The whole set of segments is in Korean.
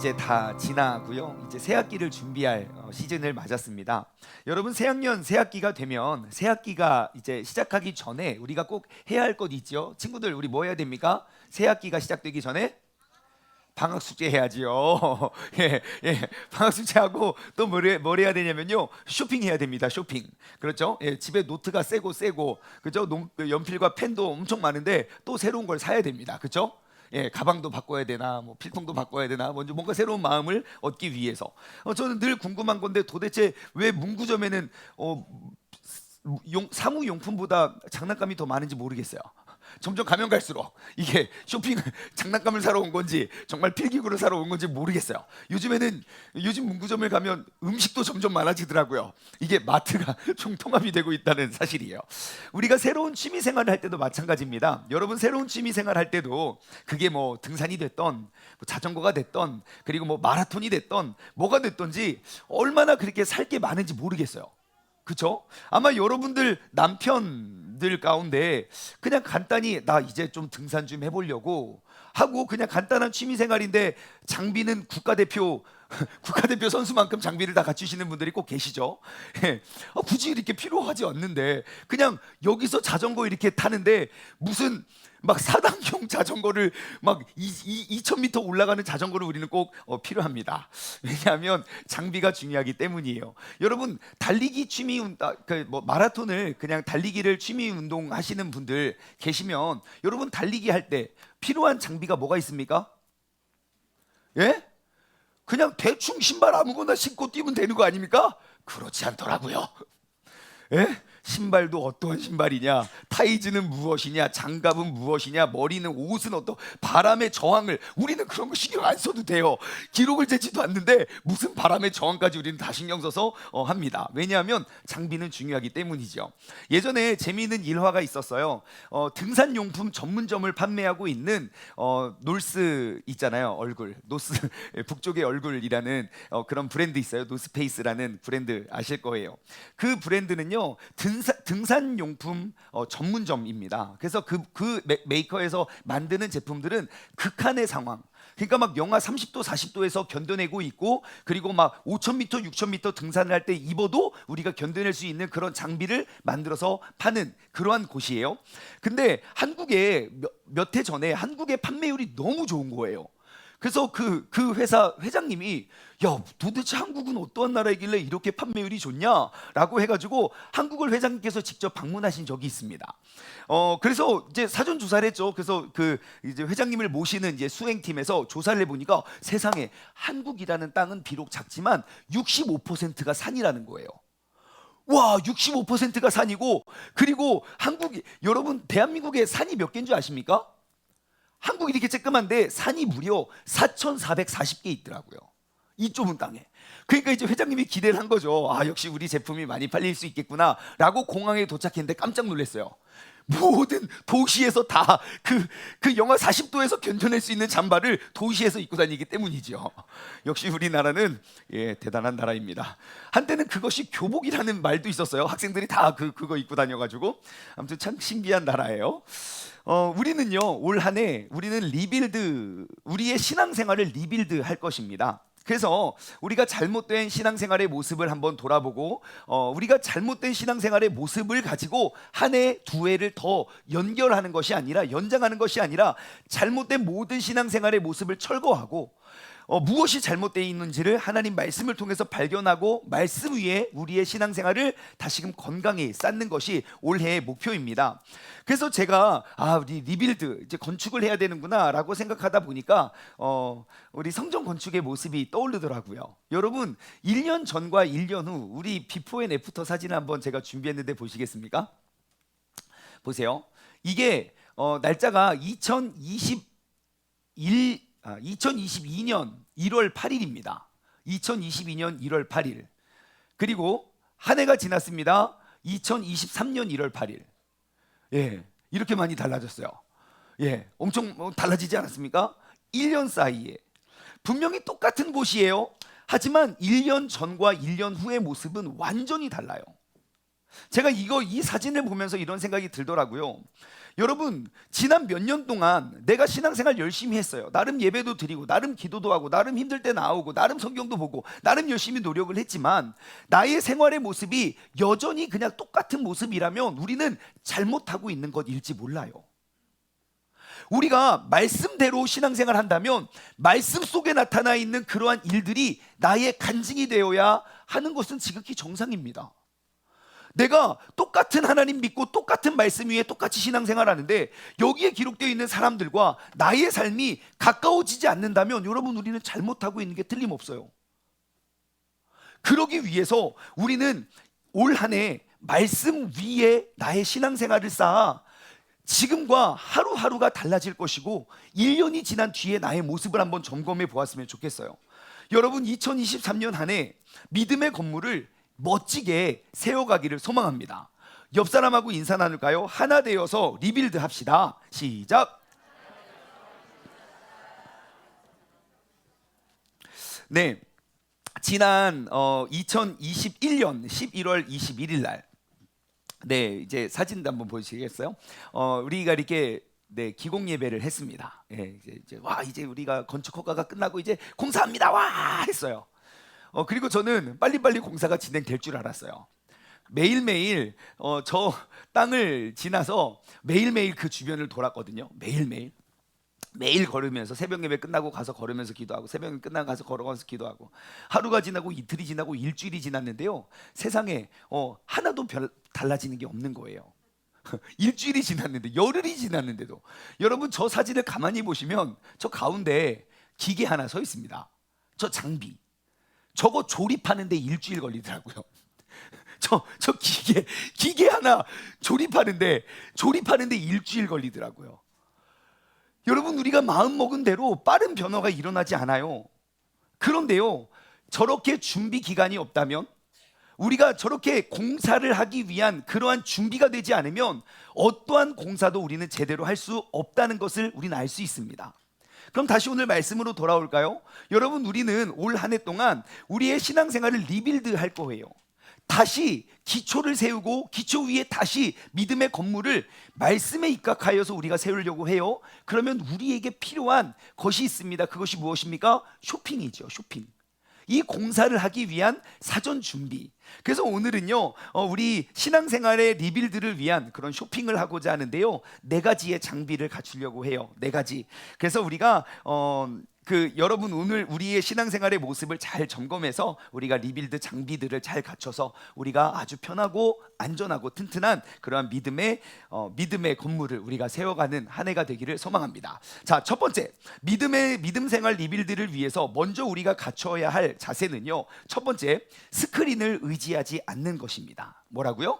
이제 다 지나고요. 이제 새 학기를 준비할 시즌을 맞았습니다. 여러분 새학년 새 학기가 되면 새 학기가 이제 시작하기 전에 우리가 꼭 해야 할 것 있죠. 친구들 우리 뭐 해야 됩니까? 새 학기가 시작되기 전에 방학 숙제 해야지요. 예, 예. 방학 숙제하고 또 뭘 해야 되냐면요. 쇼핑해야 됩니다. 쇼핑. 그렇죠? 예, 집에 노트가 세고 그죠? 연필과 펜도 엄청 많은데 또 새로운 걸 사야 됩니다. 그렇죠? 예, 가방도 바꿔야 되나, 뭐 필통도 바꿔야 되나, 먼저 뭔가 새로운 마음을 얻기 위해서. 저는 늘 궁금한 건데 도대체 왜 문구점에는 사무용품보다 장난감이 더 많은지 모르겠어요. 점점 가면 갈수록 이게 쇼핑 장난감을 사러 온 건지 정말 필기구를 사러 온 건지 모르겠어요. 요즘 문구점을 가면 음식도 점점 많아지더라고요. 이게 마트가 총통합이 되고 있다는 사실이에요. 우리가 새로운 취미 생활을 할 때도 마찬가지입니다. 여러분 새로운 취미 생활 할 때도 그게 뭐 등산이 됐던 뭐 자전거가 됐던 그리고 뭐 마라톤이 됐던 뭐가 됐던지 얼마나 그렇게 살 게 많은지 모르겠어요. 그쵸? 아마 여러분들 남편들 가운데 그냥 간단히 나 이제 좀 등산 좀 해보려고 하고 그냥 간단한 취미 생활인데 장비는 국가대표 선수만큼 장비를 다 갖추시는 분들이 꼭 계시죠. 예. 굳이 이렇게 필요하지 않는데 그냥 여기서 자전거 이렇게 타는데 무슨 막 사당형 자전거를 막 2000m 올라가는 자전거를 우리는 꼭 필요합니다. 왜냐하면 장비가 중요하기 때문이에요. 여러분 달리기 취미 마라톤을 그냥 달리기를 취미 운동 하시는 분들 계시면 여러분 달리기 할 때 필요한 장비가 뭐가 있습니까? 예? 그냥 대충 신발 아무거나 신고 뛰면 되는 거 아닙니까? 그렇지 않더라고요. 예? 신발도 어떤 신발이냐, 타이즈는 무엇이냐, 장갑은 무엇이냐, 머리는 옷은 바람의 저항을 우리는 그런 거 신경 안 써도 돼요. 기록을 재지도 않는데 무슨 바람의 저항까지 우리는 다 신경 써서 합니다. 왜냐하면 장비는 중요하기 때문이죠. 예전에 재미있는 일화가 있었어요. 등산용품 전문점을 판매하고 있는 놀스 있잖아요. 얼굴 노스 북쪽의 얼굴이라는 그런 브랜드 있어요. 노스페이스라는 브랜드 아실 거예요. 그 브랜드는요 등산용품 전문점입니다. 그래서 그 메이커에서 만드는 제품들은 극한의 상황, 그러니까 막 영하 30도 40도에서 견뎌내고 있고 그리고 막 5000m 6000m 등산을 할 때 입어도 우리가 견뎌낼 수 있는 그런 장비를 만들어서 파는 그러한 곳이에요. 근데 한국에 몇 해 전에 한국의 판매율이 너무 좋은 거예요. 그래서 그 회사 회장님이 야 도대체 한국은 어떠한 나라이길래 이렇게 판매율이 좋냐라고 해가지고 한국을 회장님께서 직접 방문하신 적이 있습니다. 그래서 이제 사전 조사를 했죠. 그래서 그 이제 회장님을 모시는 이제 수행팀에서 조사를 해보니까 세상에 한국이라는 땅은 비록 작지만 65%가 산이라는 거예요. 와 65%가 산이고 그리고 여러분 대한민국에 산이 몇 개인 줄 아십니까? 한국이 이렇게 쬐끔한데 산이 무려 4,440개 있더라고요. 이 좁은 땅에. 그러니까 이제 회장님이 기대를 한 거죠. 역시 우리 제품이 많이 팔릴 수 있겠구나 라고 공항에 도착했는데 깜짝 놀랐어요. 모든 도시에서 다 그 영하 40도에서 견뎌낼 수 있는 잠바를 도시에서 입고 다니기 때문이죠. 역시 우리나라는 대단한 나라입니다. 한때는 그것이 교복이라는 말도 있었어요. 학생들이 다 그거 입고 다녀가지고 아무튼 참 신기한 나라예요. 우리는요 올 한 해 우리는 우리의 신앙생활을 리빌드 할 것입니다. 그래서 우리가 잘못된 신앙생활의 모습을 한번 돌아보고 우리가 잘못된 신앙생활의 모습을 가지고 한 해, 두 해를 더 연결하는 것이 아니라 연장하는 것이 아니라 잘못된 모든 신앙생활의 모습을 철거하고 무엇이 잘못되어 있는지를 하나님 말씀을 통해서 발견하고 말씀 위에 우리의 신앙생활을 다시금 건강히 쌓는 것이 올해의 목표입니다. 그래서 제가 우리 리빌드 이제 건축을 해야 되는구나 라고 생각하다 보니까 우리 성전 건축의 모습이 떠오르더라고요. 여러분 1년 전과 1년 후 우리 비포 앤 애프터 사진을 한번 제가 준비했는데 보시겠습니까? 보세요. 이게 날짜가 2022년 1월 8일입니다. 2022년 1월 8일. 그리고 한 해가 지났습니다. 2023년 1월 8일. 이렇게 많이 달라졌어요. 엄청 달라지지 않았습니까? 1년 사이에. 분명히 똑같은 곳이에요. 하지만 1년 전과 1년 후의 모습은 완전히 달라요. 제가 이 사진을 보면서 이런 생각이 들더라고요. 여러분, 지난 몇 년 동안 내가 신앙생활 열심히 했어요. 나름 예배도 드리고, 나름 기도도 하고, 나름 힘들 때 나오고, 나름 성경도 보고, 나름 열심히 노력을 했지만 나의 생활의 모습이 여전히 그냥 똑같은 모습이라면 우리는 잘못하고 있는 것일지 몰라요. 우리가 말씀대로 신앙생활 한다면 말씀 속에 나타나 있는 그러한 일들이 나의 간증이 되어야 하는 것은 지극히 정상입니다. 내가 똑같은 하나님 믿고 똑같은 말씀 위에 똑같이 신앙생활 하는데 여기에 기록되어 있는 사람들과 나의 삶이 가까워지지 않는다면 여러분, 우리는 잘못하고 있는 게 틀림없어요. 그러기 위해서 우리는 올 한 해 말씀 위에 나의 신앙생활을 쌓아 지금과 하루하루가 달라질 것이고 1년이 지난 뒤에 나의 모습을 한번 점검해 보았으면 좋겠어요. 여러분, 2023년 한 해 믿음의 건물을 멋지게 세워가기를 소망합니다. 옆 사람하고 인사 나눌까요? 하나 되어서 리빌드 합시다. 시작. 네, 지난 2021년 11월 21일 날, 네, 이제 사진도 한번 보시겠어요? 우리가 이렇게 기공 예배를 했습니다. 예, 이제 우리가 건축 허가가 끝나고 이제 공사합니다. 와 했어요. 그리고 저는 빨리빨리 공사가 진행될 줄 알았어요. 매일매일 저 땅을 지나서 매일매일 그 주변을 돌았거든요. 매일 걸으면서 새벽 예배 끝나고 가서 걸으면서 기도하고, 새벽 예배 끝나고 가서 걸어가면서 기도하고, 하루가 지나고 이틀이 지나고 일주일이 지났는데요, 세상에 하나도 달라지는 게 없는 거예요. 일주일이 지났는데, 열흘이 지났는데도. 여러분, 저 사진을 가만히 보시면 저 가운데 기계 하나 서 있습니다. 저 장비, 저거 조립하는데 일주일 걸리더라고요. 저 기계 하나 조립하는데 일주일 걸리더라고요. 여러분, 우리가 마음 먹은 대로 빠른 변화가 일어나지 않아요. 그런데요, 저렇게 준비 기간이 없다면, 우리가 저렇게 공사를 하기 위한 그러한 준비가 되지 않으면 어떠한 공사도 우리는 제대로 할 수 없다는 것을 우리는 알 수 있습니다. 그럼 다시 오늘 말씀으로 돌아올까요? 여러분, 우리는 올 한 해 동안 우리의 신앙생활을 리빌드 할 거예요. 다시 기초를 세우고 기초 위에 다시 믿음의 건물을 말씀에 입각하여서 우리가 세우려고 해요. 그러면 우리에게 필요한 것이 있습니다. 그것이 무엇입니까? 쇼핑이죠. 쇼핑. 이 공사를 하기 위한 사전 준비. 그래서 오늘은요, 우리 신앙생활의 리빌드를 위한 그런 쇼핑을 하고자 하는데요, 4가지의 장비를 갖추려고 해요. 4가지. 그래서 우리가 여러분, 오늘 우리의 신앙생활의 모습을 잘 점검해서 우리가 리빌드 장비들을 잘 갖춰서 우리가 아주 편하고 안전하고 튼튼한 그러한 믿음의 건물을 우리가 세워가는 한 해가 되기를 소망합니다. 자, 첫 번째, 믿음 생활 리빌드를 위해서 먼저 우리가 갖춰야 할 자세는요, 첫 번째, 스크린을 의지하지 않는 것입니다. 뭐라고요?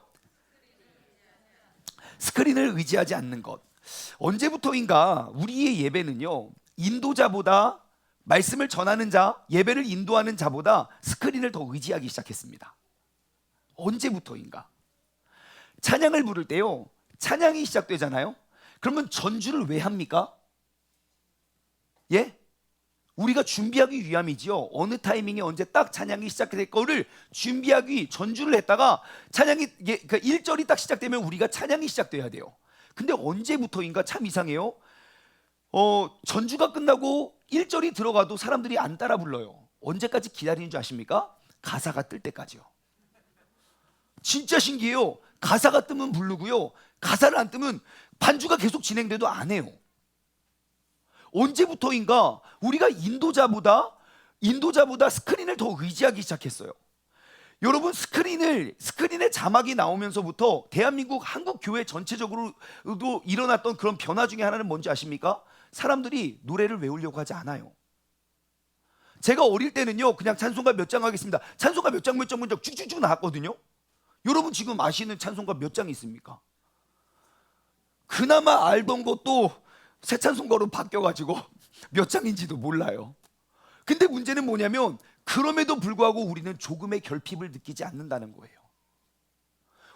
스크린을 의지하지 않는 것. 언제부터인가 우리의 예배는요, 인도자보다, 말씀을 전하는 자, 예배를 인도하는 자보다 스크린을 더 의지하기 시작했습니다. 언제부터인가? 찬양을 부를 때요, 찬양이 시작되잖아요. 그러면 전주를 왜 합니까? 예? 우리가 준비하기 위함이지요. 어느 타이밍에 언제 딱 찬양이 시작될 거를 준비하기, 전주를 했다가 찬양이, 그러니까 1절이 딱 시작되면 우리가 찬양이 시작돼야 돼요. 근데 언제부터인가 참 이상해요. 전주가 끝나고 1절이 들어가도 사람들이 안 따라 불러요. 언제까지 기다리는 줄 아십니까? 가사가 뜰 때까지요. 진짜 신기해요. 가사가 뜨면 부르고요, 가사를 안 뜨면 반주가 계속 진행돼도 안 해요. 언제부터인가 우리가 인도자보다 스크린을 더 의지하기 시작했어요. 여러분, 스크린의 자막이 나오면서부터 대한민국 한국 교회 전체적으로도 일어났던 그런 변화 중에 하나는 뭔지 아십니까? 사람들이 노래를 외우려고 하지 않아요. 제가 어릴 때는요, 그냥 찬송가 몇 장 하겠습니다. 찬송가 몇 장 쭉쭉쭉 나왔거든요. 여러분, 지금 아시는 찬송가 몇 장 있습니까? 그나마 알던 것도 새 찬송가로 바뀌어가지고 몇 장인지도 몰라요. 근데 문제는 뭐냐면, 그럼에도 불구하고 우리는 조금의 결핍을 느끼지 않는다는 거예요.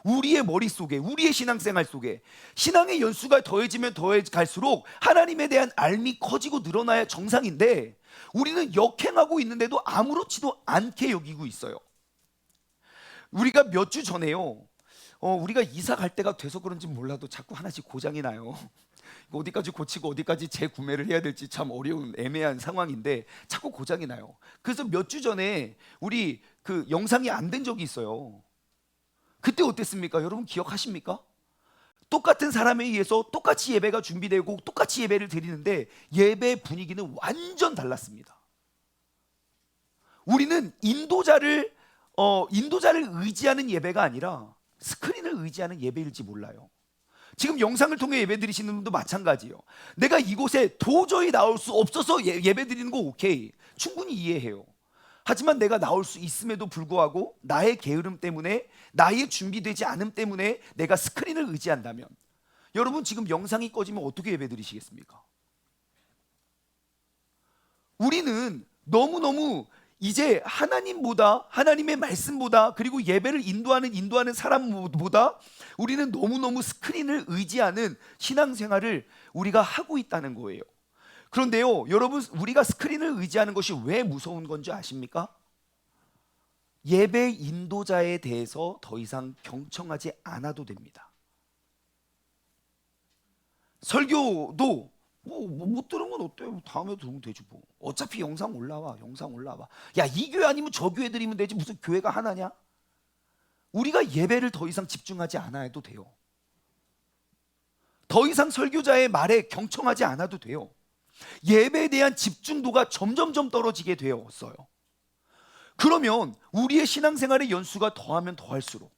우리의 머릿속에, 우리의 신앙생활 속에 신앙의 연수가 더해지면 더해갈수록 하나님에 대한 알미 커지고 늘어나야 정상인데, 우리는 역행하고 있는데도 아무렇지도 않게 여기고 있어요. 우리가 몇 주 전에요, 우리가 이사 갈 때가 돼서 그런지 몰라도 자꾸 하나씩 고장이 나요. 이거 어디까지 고치고 어디까지 재구매를 해야 될지 참 어려운 애매한 상황인데 자꾸 고장이 나요. 그래서 몇 주 전에 우리 그 영상이 안 된 적이 있어요. 그때 어땠습니까? 여러분 기억하십니까? 똑같은 사람에 의해서 똑같이 예배가 준비되고 똑같이 예배를 드리는데 예배 분위기는 완전 달랐습니다. 우리는 인도자를 의지하는 예배가 아니라 스크린을 의지하는 예배일지 몰라요. 지금 영상을 통해 예배 드리시는 분도 마찬가지예요. 내가 이곳에 도저히 나올 수 없어서 예배 드리는 거 오케이, 충분히 이해해요. 하지만 내가 나올 수 있음에도 불구하고 나의 게으름 때문에, 나의 준비되지 않음 때문에 내가 스크린을 의지한다면 여러분 지금 영상이 꺼지면 어떻게 예배 드리시겠습니까? 우리는 너무너무 이제 하나님보다, 하나님의 말씀보다, 그리고 예배를 인도하는 사람보다 우리는 너무너무 스크린을 의지하는 신앙생활을 우리가 하고 있다는 거예요. 그런데요, 여러분, 우리가 스크린을 의지하는 것이 왜 무서운 건지 아십니까? 예배 인도자에 대해서 더 이상 경청하지 않아도 됩니다. 설교도 못 들은 건 어때요? 다음에 들으면 되지 뭐. 어차피 영상 올라와. 야, 이 교회 아니면 저 교회 드리면 되지 무슨 교회가 하나냐? 우리가 예배를 더 이상 집중하지 않아도 돼요. 더 이상 설교자의 말에 경청하지 않아도 돼요. 예배에 대한 집중도가 점점점 떨어지게 되었어요. 그러면 우리의 신앙생활의 연수가 더하면 더할수록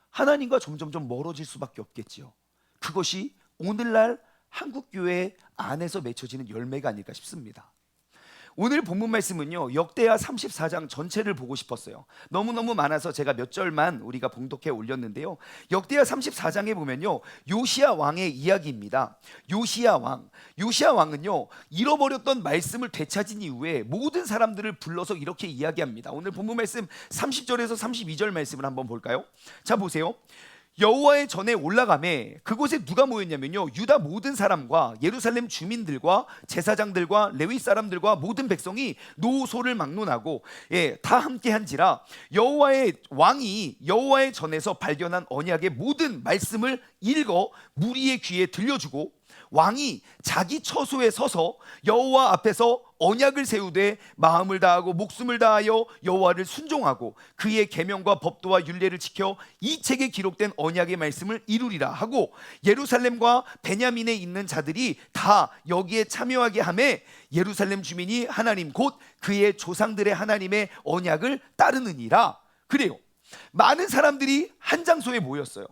하나님과 점점점 멀어질 수밖에 없겠지요. 그것이 오늘날 한국교회 안에서 맺혀지는 열매가 아닐까 싶습니다. 오늘 본문 말씀은요, 역대하 34장 전체를 보고 싶었어요. 너무너무 많아서 제가 몇 절만 우리가 봉독해 올렸는데요, 역대하 34장에 보면요, 요시야 왕의 이야기입니다. 요시야 왕은요, 잃어버렸던 말씀을 되찾은 이후에 모든 사람들을 불러서 이렇게 이야기합니다. 오늘 본문 말씀 30절에서 32절 말씀을 한번 볼까요? 자, 보세요. 여호와의 전에 올라가매 그곳에 누가 모였냐면요, 유다 모든 사람과 예루살렘 주민들과 제사장들과 레위 사람들과 모든 백성이 노소를 막론하고 다 함께한지라 여호와의 왕이 여호와의 전에서 발견한 언약의 모든 말씀을 읽어 무리의 귀에 들려주고 왕이 자기 처소에 서서 여호와 앞에서 언약을 세우되 마음을 다하고 목숨을 다하여 여호와를 순종하고 그의 계명과 법도와 율례를 지켜 이 책에 기록된 언약의 말씀을 이루리라 하고 예루살렘과 베냐민에 있는 자들이 다 여기에 참여하게 하매 예루살렘 주민이 하나님 곧 그의 조상들의 하나님의 언약을 따르느니라. 그래요, 많은 사람들이 한 장소에 모였어요.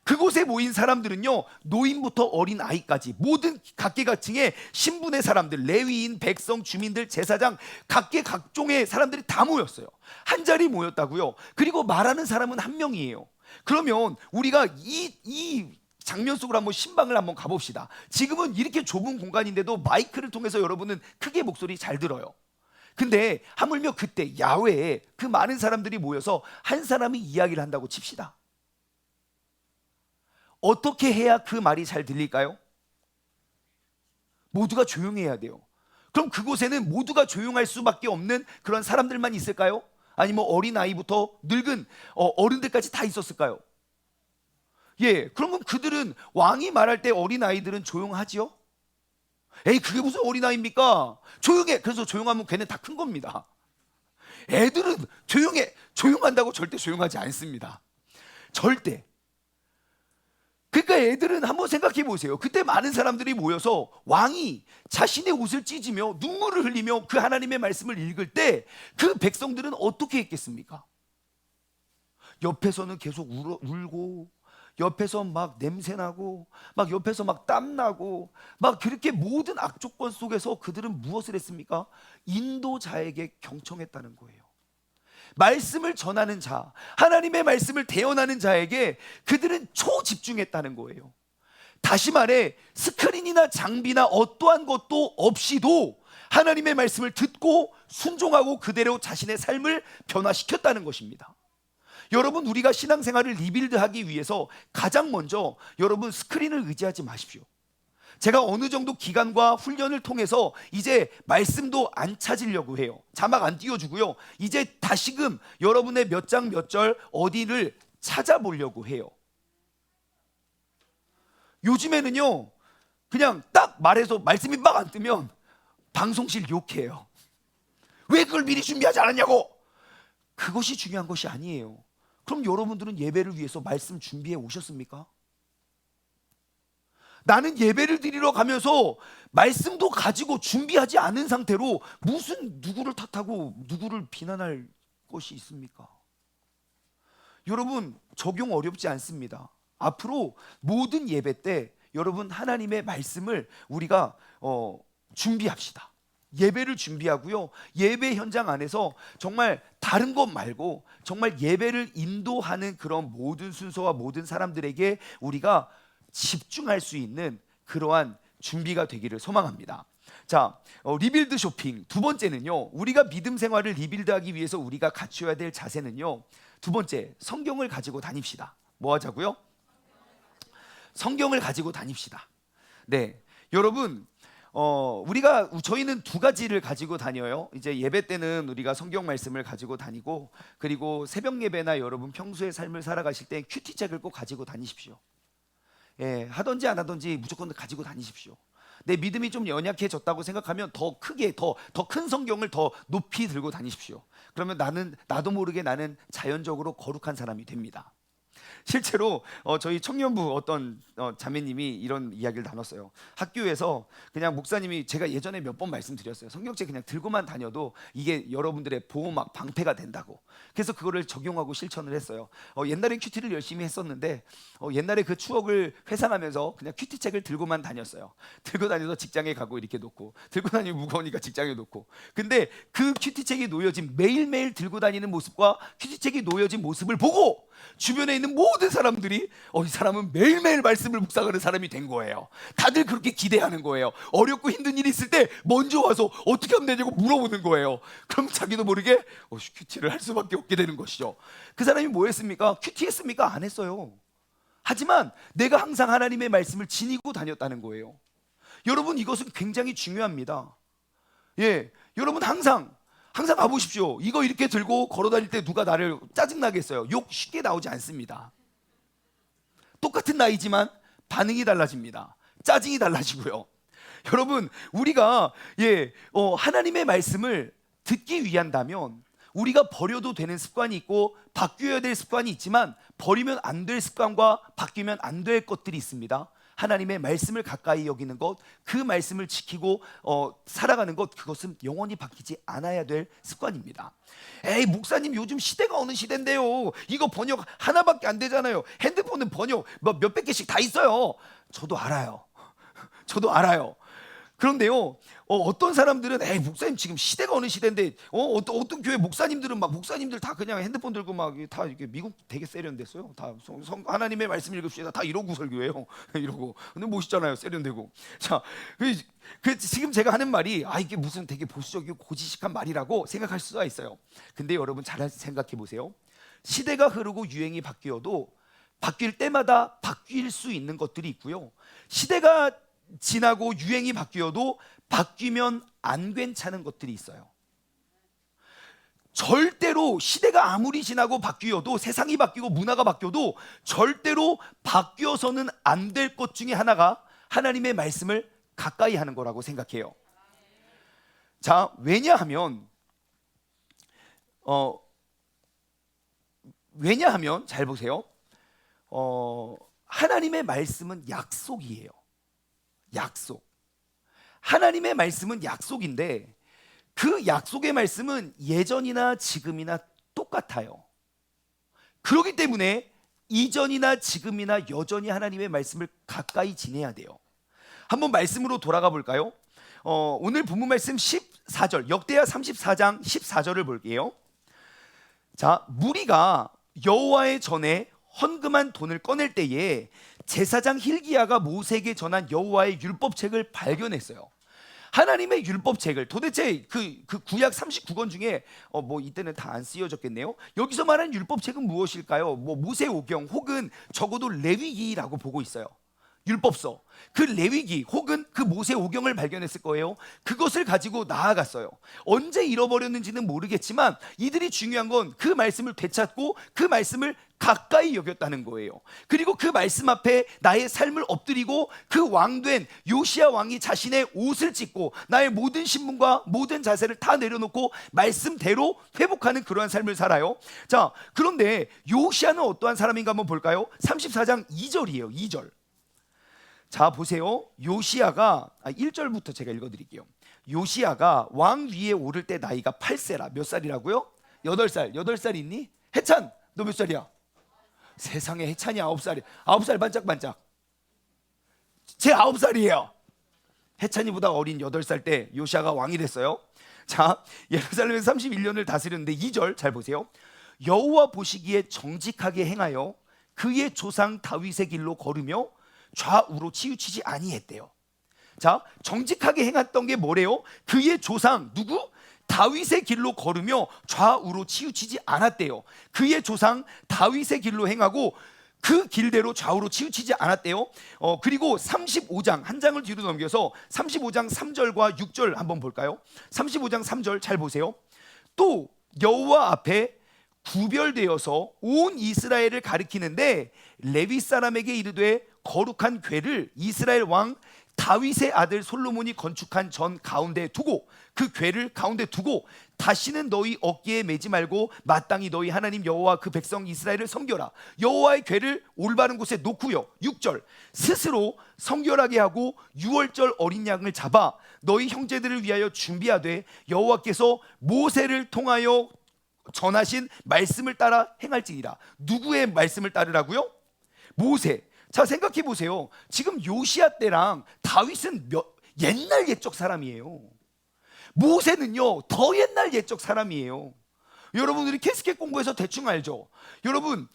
그곳에 모인 사람들은요, 노인부터 어린 아이까지 모든 각계각층의 신분의 사람들, 레위인, 백성, 주민들, 제사장, 각계각종의 사람들이 다 모였어요. 한 자리 모였다고요. 그리고 말하는 사람은 한 명이에요. 그러면 우리가 이 장면 속으로 한번 신방을 한번 가봅시다. 지금은 이렇게 좁은 공간인데도 마이크를 통해서 여러분은 크게 목소리 잘 들어요. 근데 하물며 그때 야외에 그 많은 사람들이 모여서 한 사람이 이야기를 한다고 칩시다. 어떻게 해야 그 말이 잘 들릴까요? 모두가 조용해야 돼요. 그럼 그곳에는 모두가 조용할 수밖에 없는 그런 사람들만 있을까요? 아니면 어린아이부터 늙은 어른들까지 다 있었을까요? 그러면 그들은, 왕이 말할 때 어린아이들은 조용하지요? 에이, 그게 무슨 어린아이입니까? 조용해. 그래서 조용하면 걔는 다 큰 겁니다. 애들은 조용한다고 절대 조용하지 않습니다. 절대. 그러니까 애들은 한번 생각해 보세요. 그때 많은 사람들이 모여서 왕이 자신의 옷을 찢으며 눈물을 흘리며 그 하나님의 말씀을 읽을 때 그 백성들은 어떻게 했겠습니까? 옆에서는 계속 울고, 옆에서 막 냄새나고, 막 옆에서 막 땀나고, 막 그렇게 모든 악조건 속에서 그들은 무엇을 했습니까? 인도자에게 경청했다는 거예요. 말씀을 전하는 자, 하나님의 말씀을 대언하는 자에게 그들은 초집중했다는 거예요. 다시 말해, 스크린이나 장비나 어떠한 것도 없이도 하나님의 말씀을 듣고 순종하고 그대로 자신의 삶을 변화시켰다는 것입니다. 여러분, 우리가 신앙생활을 리빌드하기 위해서 가장 먼저 여러분 스크린을 의지하지 마십시오. 제가 어느 정도 기간과 훈련을 통해서 이제 말씀도 안 찾으려고 해요. 자막 안 띄워주고요. 이제 다시금 여러분의 몇 장 몇 절 어디를 찾아보려고 해요. 요즘에는요, 그냥 딱 말해서 말씀이 막 안 뜨면 방송실 욕해요. 왜 그걸 미리 준비하지 않았냐고. 그것이 중요한 것이 아니에요. 그럼 여러분들은 예배를 위해서 말씀 준비해 오셨습니까? 나는 예배를 드리러 가면서 말씀도 가지고 준비하지 않은 상태로 무슨 누구를 탓하고 누구를 비난할 것이 있습니까? 여러분, 적용 어렵지 않습니다. 앞으로 모든 예배 때 여러분 하나님의 말씀을 우리가 준비합시다. 예배를 준비하고요. 예배 현장 안에서 정말 다른 것 말고 정말 예배를 인도하는 그런 모든 순서와 모든 사람들에게 우리가 집중할 수 있는 그러한 준비가 되기를 소망합니다. 자, 리빌드 쇼핑 두 번째는요. 우리가 믿음 생활을 리빌드하기 위해서 우리가 갖춰야 될 자세는요. 두 번째, 성경을 가지고 다닙시다. 뭐 하자고요? 성경을 가지고 다닙시다. 네, 여러분, 저희는 두 가지를 가지고 다녀요. 이제 예배 때는 우리가 성경 말씀을 가지고 다니고, 그리고 새벽 예배나 여러분 평소의 삶을 살아가실 때 큐티책을 꼭 가지고 다니십시오. 예, 하든지 안 하든지 무조건 가지고 다니십시오. 내 믿음이 좀 연약해졌다고 생각하면 더 크게 더 큰 성경을 더 높이 들고 다니십시오. 그러면 나도 모르게 나는 자연적으로 거룩한 사람이 됩니다. 실제로 저희 청년부 어떤 자매님이 이런 이야기를 나눴어요. 학교에서 그냥 목사님이, 제가 예전에 몇 번 말씀드렸어요. 성경책 그냥 들고만 다녀도 이게 여러분들의 보호막 방패가 된다고. 그래서 그거를 적용하고 실천을 했어요. 옛날엔 큐티를 열심히 했었는데 옛날에 그 추억을 회상하면서 그냥 큐티책을 들고만 다녔어요. 들고 다녀서 직장에 가고 이렇게 놓고, 들고 다니면 무거우니까 직장에 놓고. 근데 그 큐티책이 놓여진, 매일매일 들고 다니는 모습과 큐티책이 놓여진 모습을 보고 주변에 있는 모든 사람들이 이 사람은 매일매일 말씀을 묵상하는 사람이 된 거예요. 다들 그렇게 기대하는 거예요. 어렵고 힘든 일이 있을 때 먼저 와서 어떻게 하면 되냐고 물어보는 거예요. 그럼 자기도 모르게 큐티를 할 수밖에 없게 되는 것이죠. 그 사람이 뭐 했습니까? 큐티 했습니까? 안 했어요. 하지만 내가 항상 하나님의 말씀을 지니고 다녔다는 거예요. 여러분, 이것은 굉장히 중요합니다. 예, 여러분 항상 가보십시오. 이거 이렇게 들고 걸어 다닐 때 누가 나를 짜증나겠어요? 욕 쉽게 나오지 않습니다. 똑같은 나이지만 반응이 달라집니다. 짜증이 달라지고요. 여러분, 우리가 하나님의 말씀을 듣기 위한다면 우리가 버려도 되는 습관이 있고 바뀌어야 될 습관이 있지만 버리면 안 될 습관과 바뀌면 안 될 것들이 있습니다. 하나님의 말씀을 가까이 여기는 것, 그 말씀을 지키고 살아가는 것, 그것은 영원히 바뀌지 않아야 될 습관입니다. 에이, 목사님 요즘 시대가 어느 시대인데요, 이거 번역 하나밖에 안 되잖아요. 핸드폰은 번역 몇백 개씩 다 있어요. 저도 알아요. 그런데요, 어떤 사람들은 에이, 목사님 지금 시대가 어느 시대인데 어떤 교회 목사님들은 막 목사님들 다 그냥 핸드폰 들고 막 다 이렇게 미국 되게 세련됐어요. 다 하나님의 말씀 읽읍시다 다 이러고 설교해요. 이러고. 근데 멋있잖아요, 세련되고. 자, 지금 제가 하는 말이 이게 무슨 되게 보수적이고 고지식한 말이라고 생각할 수가 있어요. 근데 여러분 잘 생각해 보세요. 시대가 흐르고 유행이 바뀌어도 바뀔 때마다 바뀔 수 있는 것들이 있고요. 시대가 지나고 유행이 바뀌어도 바뀌면 안 괜찮은 것들이 있어요. 절대로 시대가 아무리 지나고 바뀌어도, 세상이 바뀌고 문화가 바뀌어도 절대로 바뀌어서는 안 될 것 중에 하나가 하나님의 말씀을 가까이 하는 거라고 생각해요. 자, 왜냐하면 잘 보세요. 하나님의 말씀은 약속이에요. 약속. 하나님의 말씀은 약속인데 그 약속의 말씀은 예전이나 지금이나 똑같아요. 그렇기 때문에 이전이나 지금이나 여전히 하나님의 말씀을 가까이 지내야 돼요. 한번 말씀으로 돌아가 볼까요? 오늘 본문 말씀 14절, 역대하 34장 14절을 볼게요. 자, 무리가 여호와의 전에 헌금한 돈을 꺼낼 때에 제사장 힐기야가 모세에게 전한 여호와의 율법책을 발견했어요. 하나님의 율법책을, 도대체 그 구약 39권 중에 이때는 다 안 쓰여졌겠네요. 여기서 말하는 율법책은 무엇일까요? 모세 오경 혹은 적어도 레위기라고 보고 있어요. 율법서, 그 레위기 혹은 그 모세 오경을 발견했을 거예요. 그것을 가지고 나아갔어요. 언제 잃어버렸는지는 모르겠지만 이들이 중요한 건 그 말씀을 되찾고 그 말씀을 가까이 여겼다는 거예요. 그리고 그 말씀 앞에 나의 삶을 엎드리고 그 왕된 요시야 왕이 자신의 옷을 찢고 나의 모든 신분과 모든 자세를 다 내려놓고 말씀대로 회복하는 그러한 삶을 살아요. 자, 그런데 요시야는 어떠한 사람인가 한번 볼까요? 34장 2절이에요. 2절. 자, 보세요. 요시야가 1절부터 제가 읽어드릴게요. 요시야가 왕 위에 오를 때 나이가 8세라. 몇 살이라고요? 8살. 8살 있니? 해찬, 너 몇 살이야? 세상에, 해찬이 9살이야. 9살 반짝반짝. 제 9살이에요. 해찬이보다 어린 8살 때 요시야가 왕이 됐어요. 자, 예루살렘에서 31년을 다스렸는데 2절 잘 보세요. 여호와 보시기에 정직하게 행하여 그의 조상 다윗의 길로 걸으며 좌우로 치우치지 아니했대요. 자, 정직하게 행했던 게 뭐래요? 그의 조상 누구? 다윗의 길로 걸으며 좌우로 치우치지 않았대요. 그의 조상 다윗의 길로 행하고 그 길대로 좌우로 치우치지 않았대요. 그리고 35장 한 장을 뒤로 넘겨서 35장 3절과 6절 한번 볼까요? 35장 3절 잘 보세요. 또 여호와 앞에 구별되어서 온 이스라엘을 가리키는데 레위 사람에게 이르되 거룩한 궤를 이스라엘 왕 다윗의 아들 솔로몬이 건축한 전 가운데 두고 그 궤를 가운데 두고 다시는 너희 어깨에 매지 말고 마땅히 너희 하나님 여호와 그 백성 이스라엘을 섬겨라. 여호와의 궤를 올바른 곳에 놓고요. 6절 스스로 성결하게 하고 유월절 어린 양을 잡아 너희 형제들을 위하여 준비하되 여호와께서 모세를 통하여 전하신 말씀을 따라 행할지니라. 누구의 말씀을 따르라고요? 모세. 자, 생각해 보세요. 지금 요시야 때랑 다윗은 옛날 옛적 사람이에요. 모세는요 더 옛날 옛적 사람이에요. 여러분들이 캐스켓 공부해서 대충 알죠? 여러분,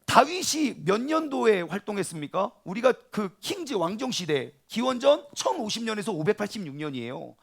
다윗이 몇 년도에 활동했습니까? 우리가 그 킹즈 왕정 시대 기원전 1050년에서 586년이에요.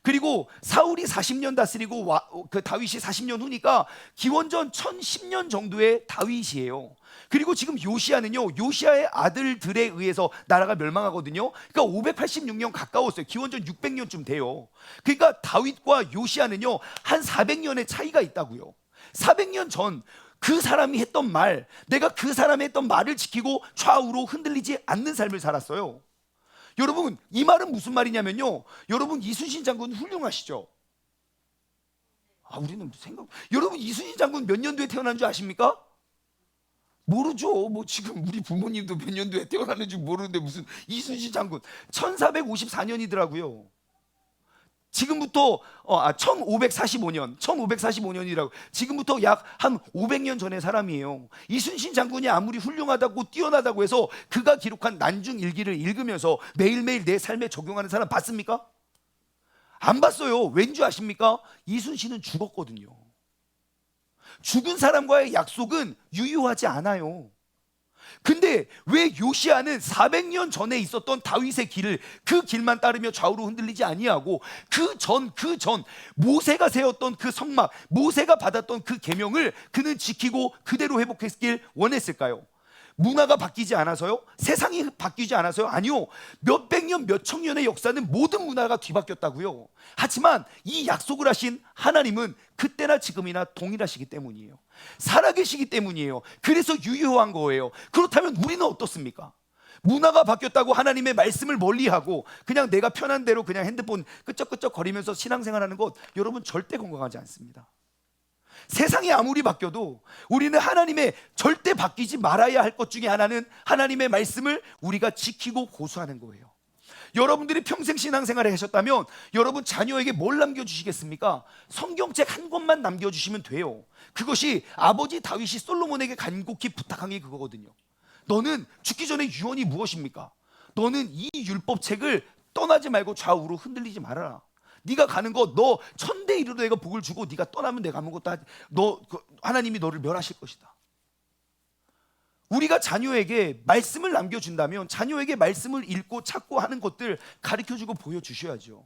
그리고 사울이 40년 다스리고 그 다윗이 40년 후니까 기원전 1010년 정도의 다윗이에요. 그리고 지금 요시야는요 요시야의 아들들에 의해서 나라가 멸망하거든요. 그러니까 586년 가까웠어요. 기원전 600년쯤 돼요. 그러니까 다윗과 요시야는요 한 400년의 차이가 있다고요. 400년 전 그 사람이 했던 말, 내가 그 사람이 했던 말을 지키고 좌우로 흔들리지 않는 삶을 살았어요. 여러분, 이 말은 무슨 말이냐면요, 여러분 이순신 장군 훌륭하시죠? 우리는 여러분 이순신 장군 몇 년도에 태어난 줄 아십니까? 모르죠. 뭐 지금 우리 부모님도 몇 년도에 태어났는지 모르는데 무슨 이순신 장군 1454년이더라고요. 지금부터 1545년이라고. 지금부터 약 한 500년 전의 사람이에요. 이순신 장군이 아무리 훌륭하다고 뛰어나다고 해서 그가 기록한 난중 일기를 읽으면서 매일매일 내 삶에 적용하는 사람 봤습니까? 안 봤어요. 왠지 아십니까? 이순신은 죽었거든요. 죽은 사람과의 약속은 유효하지 않아요. 근데 왜 요시야는 400년 전에 있었던 다윗의 길을 그 길만 따르며 좌우로 흔들리지 아니하고 그 전 모세가 세웠던 그 성막, 모세가 받았던 그 계명을 그는 지키고 그대로 회복했길 원했을까요? 문화가 바뀌지 않아서요? 세상이 바뀌지 않아서요? 아니요. 몇백 년, 몇천 년의 역사는 모든 문화가 뒤바뀌었다고요. 하지만 이 약속을 하신 하나님은 그때나 지금이나 동일하시기 때문이에요. 살아계시기 때문이에요. 그래서 유효한 거예요. 그렇다면 우리는 어떻습니까? 문화가 바뀌었다고 하나님의 말씀을 멀리하고 그냥 내가 편한 대로 그냥 핸드폰 끄적끄적 거리면서 신앙생활하는 것, 여러분 절대 건강하지 않습니다. 세상이 아무리 바뀌어도 우리는 하나님의 절대 바뀌지 말아야 할 것 중에 하나는 하나님의 말씀을 우리가 지키고 고수하는 거예요. 여러분들이 평생 신앙생활을 하셨다면 여러분 자녀에게 뭘 남겨주시겠습니까? 성경책 한 권만 남겨주시면 돼요. 그것이 아버지 다윗이 솔로몬에게 간곡히 부탁한 게 그거거든요. 너는 죽기 전에 유언이 무엇입니까? 너는 이 율법책을 떠나지 말고 좌우로 흔들리지 말아라. 네가 가는 거, 너 천대 이르도 내가 복을 주고 네가 떠나면 내가 아무것도 하나님이 너를 멸하실 것이다. 우리가 자녀에게 말씀을 남겨준다면 자녀에게 말씀을 읽고 찾고 하는 것들 가르쳐주고 보여주셔야죠.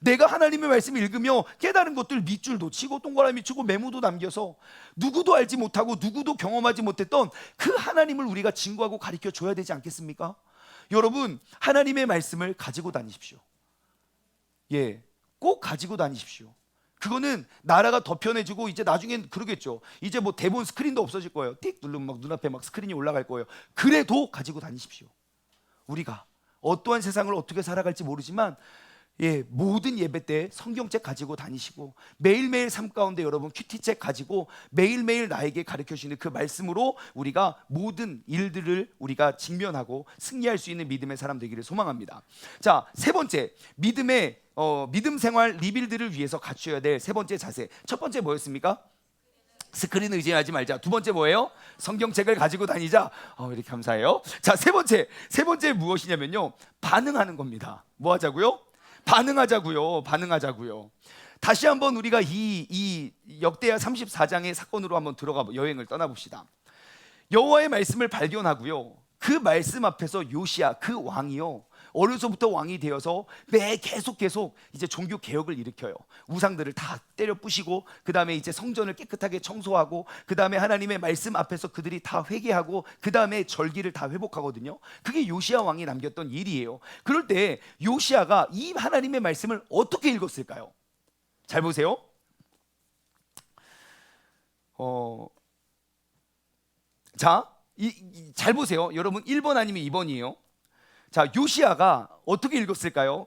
내가 하나님의 말씀을 읽으며 깨달은 것들 밑줄 놓치고 동그라미 치고 메모도 남겨서 누구도 알지 못하고 누구도 경험하지 못했던 그 하나님을 우리가 증거하고 가르쳐줘야 되지 않겠습니까? 여러분, 하나님의 말씀을 가지고 다니십시오. 꼭 가지고 다니십시오. 그거는 나라가 더 편해지고 이제 나중엔 그러겠죠. 이제 뭐 대본 스크린도 없어질 거예요. 띡 누르면 막 눈앞에 막 스크린이 올라갈 거예요. 그래도 가지고 다니십시오. 우리가 어떠한 세상을 어떻게 살아갈지 모르지만 모든 예배 때 성경책 가지고 다니시고 매일매일 삶 가운데 여러분 큐티책 가지고 매일매일 나에게 가르쳐 주시는 그 말씀으로 우리가 모든 일들을 우리가 직면하고 승리할 수 있는 믿음의 사람 되기를 소망합니다. 자, 세 번째, 믿음 생활 리빌드를 위해서 갖춰야 될 세 번째 자세. 첫 번째 뭐였습니까? 스크린 의지하지 말자. 두 번째 뭐예요? 성경책을 가지고 다니자. 이렇게 감사해요. 자, 세 번째 무엇이냐면요, 반응하는 겁니다. 뭐 하자고요? 반응하자고요. 다시 한번 우리가 이 역대하 34장의 사건으로 한번 들어가 여행을 떠나봅시다. 여호와의 말씀을 발견하고요, 그 말씀 앞에서 요시야 그 왕이요, 어려서부터 왕이 되어서 계속 이제 종교 개혁을 일으켜요. 우상들을 다 때려 부시고, 그 다음에 이제 성전을 깨끗하게 청소하고, 그 다음에 하나님의 말씀 앞에서 그들이 다 회개하고, 그 다음에 절기를 다 회복하거든요. 그게 요시야 왕이 남겼던 일이에요. 그럴 때 요시야가 이 하나님의 말씀을 어떻게 읽었을까요? 잘 보세요. 잘 보세요. 여러분 1번 아니면 2번이에요. 자, 요시야가 어떻게 읽었을까요?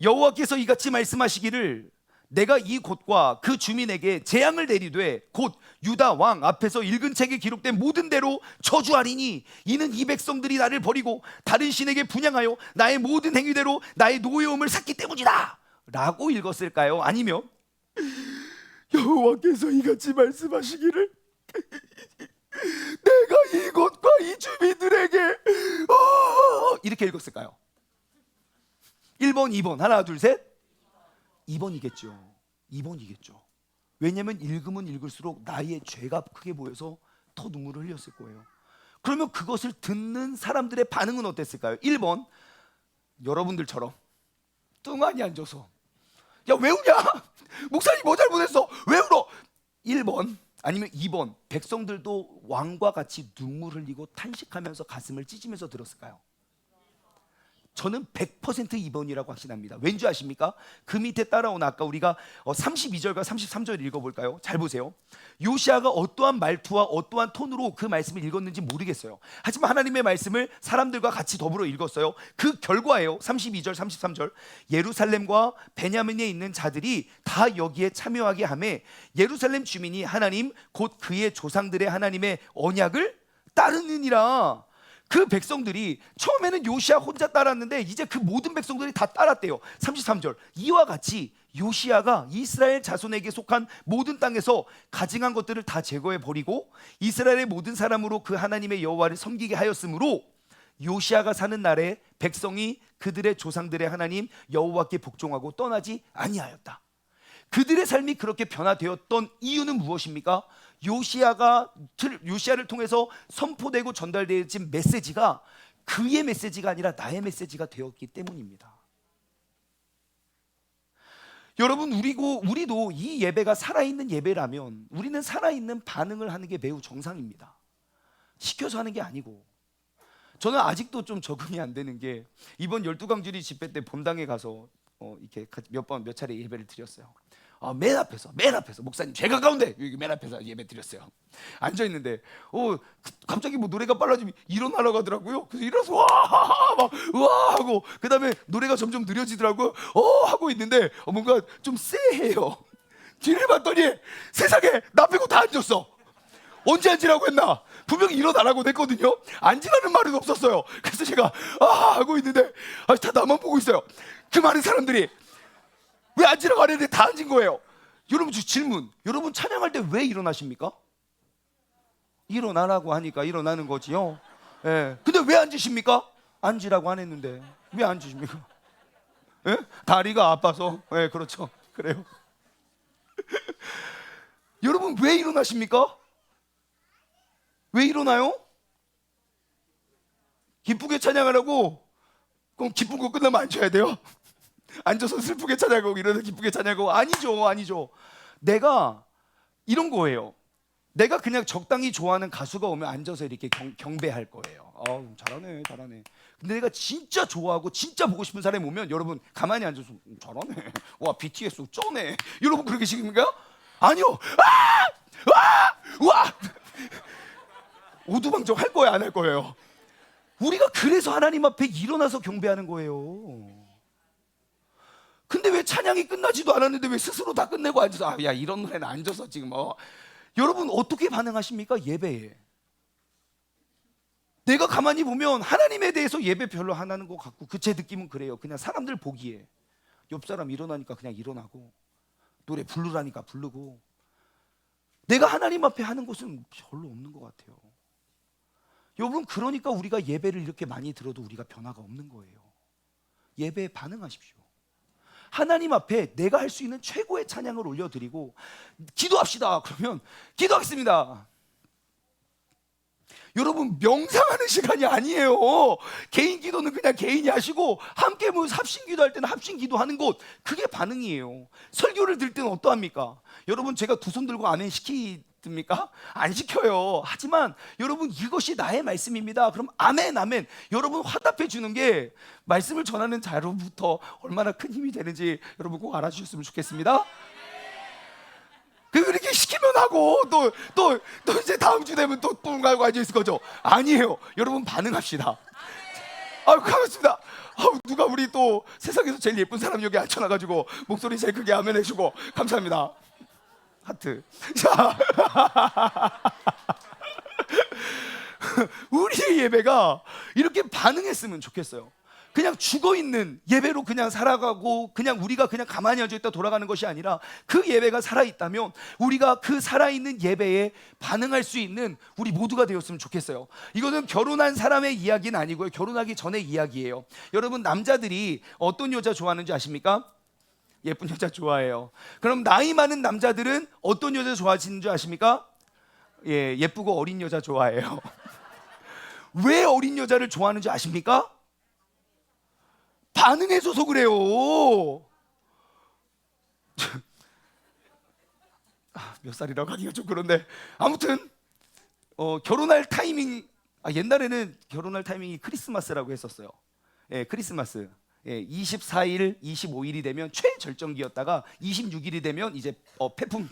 여호와께서 이같이 말씀하시기를 내가 이 곳과 그 주민에게 재앙을 내리되 곧 유다 왕 앞에서 읽은 책에 기록된 모든 대로 저주하리니 이는 이 백성들이 나를 버리고 다른 신에게 분향하여 나의 모든 행위대로 나의 노여움을 샀기 때문이다 라고 읽었을까요? 아니면 여호와께서 이같이 말씀하시기를 내가 이곳과 이 주민들에게 이렇게 읽었을까요? 1번, 2번, 하나, 둘, 셋. 2번이겠죠. 왜냐하면 읽으면 읽을수록 나의 죄가 크게 보여서 더 눈물을 흘렸을 거예요. 그러면 그것을 듣는 사람들의 반응은 어땠을까요? 1번, 여러분들처럼 뚱하니 앉아서 야, 왜 우냐? 목사님 뭐 잘못했어? 왜 울어? 1번 아니면 2번, 백성들도 왕과 같이 눈물 흘리고 탄식하면서 가슴을 찢으면서 들었을까요? 저는 100% 2번이라고 확신합니다. 왠지 아십니까? 그 밑에 따라온 아까 우리가 32절과 33절 읽어볼까요? 잘 보세요. 요시야가 어떠한 말투와 어떠한 톤으로 그 말씀을 읽었는지 모르겠어요. 하지만 하나님의 말씀을 사람들과 같이 더불어 읽었어요. 그 결과예요. 32절 33절 예루살렘과 베냐민에 있는 자들이 다 여기에 참여하게 하매 예루살렘 주민이 하나님 곧 그의 조상들의 하나님의 언약을 따르느니라. 그 백성들이 처음에는 요시야 혼자 따랐는데 이제 그 모든 백성들이 다 따랐대요. 33절 이와 같이 요시야가 이스라엘 자손에게 속한 모든 땅에서 가증한 것들을 다 제거해 버리고 이스라엘의 모든 사람으로 그 하나님의 여호와를 섬기게 하였으므로 요시야가 사는 날에 백성이 그들의 조상들의 하나님 여호와께 복종하고 떠나지 아니하였다. 그들의 삶이 그렇게 변화되었던 이유는 무엇입니까? 요시야를 통해서 선포되고 전달되어진 메시지가 그의 메시지가 아니라 나의 메시지가 되었기 때문입니다. 여러분, 우리도 이 예배가 살아있는 예배라면 우리는 살아있는 반응을 하는 게 매우 정상입니다. 시켜서 하는 게 아니고. 저는 아직도 좀 적응이 안 되는 게 이번 12강주리 집회 때 본당에 가서 이렇게 몇 차례 예배를 드렸어요. 맨 앞에서 목사님 제일 가까운데 여기 맨 앞에서 예배 드렸어요. 앉아 있는데 갑자기 뭐 노래가 빨라지면 일어나려고 하더라고요. 그래서 일어나서 와 하고 그 다음에 노래가 점점 느려지더라고요. 하고 있는데 뭔가 좀 쎄해요. 뒤를 봤더니 세상에 나 빼고 다 앉았어. 언제 앉으라고 했나? 분명히 일어나라고 했거든요. 앉으라는 말은 없었어요. 그래서 제가 하고 있는데 다 나만 보고 있어요. 그 많은 사람들이 왜 앉으라고 안 했는데 다 앉은 거예요. 여러분, 질문, 여러분 찬양할 때 왜 일어나십니까? 일어나라고 하니까 일어나는 거지요. 근데 왜 앉으십니까? 앉으라고 안 했는데 왜 앉으십니까? 다리가 아파서. 그렇죠. 그래요. 여러분 왜 일어나십니까? 왜 일어나요? 기쁘게 찬양하라고? 그럼 기쁜 거 끝나면 앉아야 돼요? 앉아서 슬프게 찬양하고 일어나서 기쁘게 찬양하고? 아니죠. 내가 이런 거예요. 내가 그냥 적당히 좋아하는 가수가 오면 앉아서 이렇게 경배할 거예요. 잘하네. 근데 내가 진짜 좋아하고 진짜 보고 싶은 사람이 오면 여러분 가만히 앉아서 잘하네. 와 BTS 쩌네. 여러분 그렇게 시킵니까? 아니요. 와 오두방정 할 거야 안 할 거예요? 우리가 그래서 하나님 앞에 일어나서 경배하는 거예요. 근데 왜 찬양이 끝나지도 않았는데 왜 스스로 다 끝내고 앉아서 야 이런 노래는 앉아서 지금 여러분 어떻게 반응하십니까? 예배에 내가 가만히 보면 하나님에 대해서 예배 별로 안 하는 것 같고 제 느낌은 그래요. 그냥 사람들 보기에 옆 사람 일어나니까 그냥 일어나고 노래 부르라니까 부르고 내가 하나님 앞에 하는 것은 별로 없는 것 같아요. 여러분 그러니까 우리가 예배를 이렇게 많이 들어도 우리가 변화가 없는 거예요. 예배에 반응하십시오. 하나님 앞에 내가 할 수 있는 최고의 찬양을 올려드리고 기도합시다. 그러면 기도하겠습니다. 여러분 명상하는 시간이 아니에요. 개인 기도는 그냥 개인이 하시고 함께 모여서 합심 기도할 때는 합심 기도하는 것, 그게 반응이에요. 설교를 들 때는 어떠합니까? 여러분 제가 두 손 들고 아멘 시킵니까? 안 시켜요. 하지만 여러분 이것이 나의 말씀입니다. 그럼 아멘 아멘. 여러분 화답해 주는 게 말씀을 전하는 자로부터 얼마나 큰 힘이 되는지 여러분 꼭 알아주셨으면 좋겠습니다. 그렇게 시키면 하고 또 이제 다음 주 되면 또 뿡 가고 앉아 있을 거죠? 아니에요. 여러분 반응합시다. 고맙습니다. 누가 우리 또 세상에서 제일 예쁜 사람 여기 앉혀놔가지고 목소리 제일 크게 아멘 해주고 감사합니다. 하트. 자, 우리의 예배가 이렇게 반응했으면 좋겠어요. 그냥 죽어있는 예배로 그냥 살아가고 그냥 우리가 그냥 가만히 앉아있다 돌아가는 것이 아니라 그 예배가 살아있다면 우리가 그 살아있는 예배에 반응할 수 있는 우리 모두가 되었으면 좋겠어요. 이거는 결혼한 사람의 이야기는 아니고요, 결혼하기 전의 이야기예요. 여러분 남자들이 어떤 여자 좋아하는지 아십니까? 예쁜 여자 좋아해요. 그럼 나이 많은 남자들은 어떤 여자 좋아하시는 줄 아십니까? 예쁘고 어린 여자 좋아해요. 왜 어린 여자를 좋아하는지 아십니까? 반응해줘서 그래요. 몇 살이라고 하기가 좀 그런데 아무튼 결혼할 타이밍, 옛날에는 결혼할 타이밍이 크리스마스라고 했었어요. 크리스마스 24일, 25일이 되면 최절정기였다가 26일이 되면 이제 폐품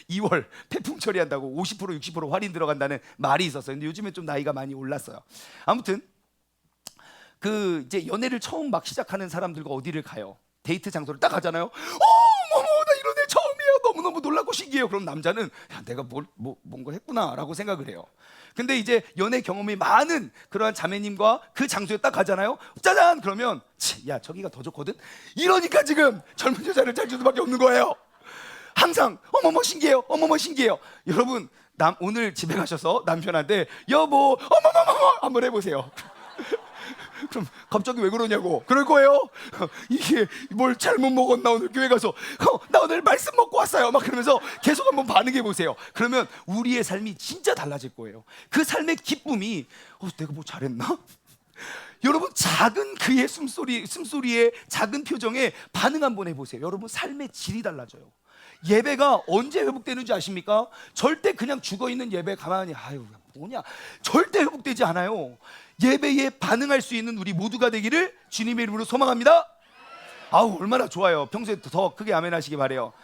2월 폐품 처리한다고 50% 60% 할인 들어간다는 말이 있었어요. 근데 요즘에 좀 나이가 많이 올랐어요. 아무튼 그 이제 연애를 처음 막 시작하는 사람들과 어디를 가요? 데이트 장소를 딱 가잖아요. 어머 나 이런 애 처음이에요. 너무너무 놀라고 신기해요. 그럼 남자는 야, 내가 뭔가 했구나라고 생각을 해요. 근데 이제 연애 경험이 많은 그러한 자매님과 그 장소에 딱 가잖아요. 짜잔 그러면 야 저기가 더 좋거든. 이러니까 지금 젊은 여자를 찾을 수밖에 없는 거예요. 항상 어머머 신기해요. 어머머 신기해요. 여러분 오늘 집에 가셔서 남편한테 여보 어머머머머 한번 해보세요. 그럼 갑자기 왜 그러냐고 그럴 거예요. 이게 뭘 잘못 먹었나 오늘 교회 가서 나 오늘 말씀 먹고 왔어요 막 그러면서 계속 한번 반응해 보세요. 그러면 우리의 삶이 진짜 달라질 거예요. 그 삶의 기쁨이 내가 뭐 잘했나? 여러분 작은 그의 숨소리에 작은 표정에 반응 한번 해보세요. 여러분 삶의 질이 달라져요. 예배가 언제 회복되는지 아십니까? 절대 그냥 죽어있는 예배 가만히 뭐냐 절대 회복되지 않아요. 예배에 반응할 수 있는 우리 모두가 되기를 주님의 이름으로 소망합니다. 얼마나 좋아요. 평소에 더 크게 아멘 하시기 바래요.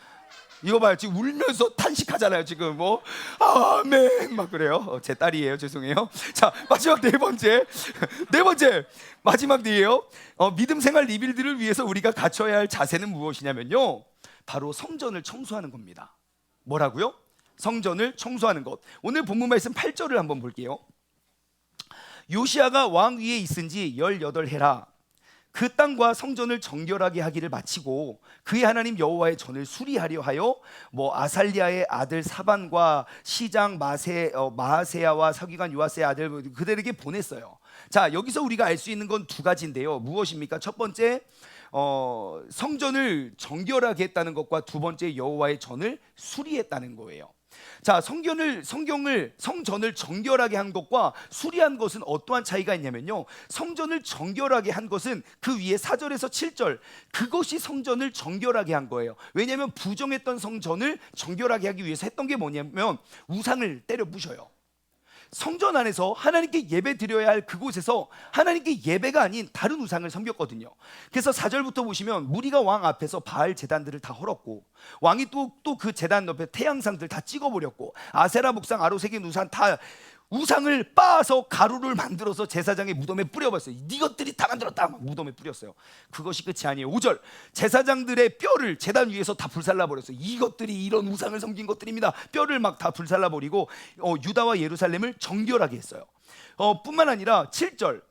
이거 봐요. 지금 울면서 탄식하잖아요. 지금 아멘 막 그래요. 제 딸이에요. 죄송해요. 자 마지막 네 번째 마지막 뒤에요. 믿음 생활 리빌드를 위해서 우리가 갖춰야 할 자세는 무엇이냐면요, 바로 성전을 청소하는 겁니다. 뭐라고요? 성전을 청소하는 것. 오늘 본문 말씀 8절을 한번 볼게요. 요시아가 왕 위에 있은 지 18해라. 그 땅과 성전을 정결하게 하기를 마치고 그의 하나님 여호와의 전을 수리하려 하여 아살리아의 아들 사반과 시장 마하세야와 서기관 요아스의 아들 그들에게 보냈어요. 자 여기서 우리가 알 수 있는 건 두 가지인데요. 무엇입니까? 첫 번째 성전을 정결하게 했다는 것과 두 번째 여호와의 전을 수리했다는 거예요. 자, 성전을 정결하게 한 것과 수리한 것은 어떠한 차이가 있냐면요, 성전을 정결하게 한 것은 그 위에 4절에서 7절 그것이 성전을 정결하게 한 거예요. 왜냐하면 부정했던 성전을 정결하게 하기 위해서 했던 게 뭐냐면 우상을 때려 부셔요. 성전 안에서 하나님께 예배 드려야 할 그곳에서 하나님께 예배가 아닌 다른 우상을 섬겼거든요. 그래서 4절부터 보시면 무리가 왕 앞에서 바알 제단들을 다 헐었고, 왕이 또 그 제단 옆에 태양상들 다 찍어버렸고, 아세라 목상 아로새긴 우상 다 우상을 빻아서 가루를 만들어서 제사장의 무덤에 뿌려버렸어요. 이것들이 다 만들었다 막 무덤에 뿌렸어요. 그것이 끝이 아니에요. 5절, 제사장들의 뼈를 제단 위에서 다 불살라버렸어요. 이것들이 이런 우상을 섬긴 것들입니다. 뼈를 막 다 불살라버리고 유다와 예루살렘을 정결하게 했어요. 뿐만 아니라 7절,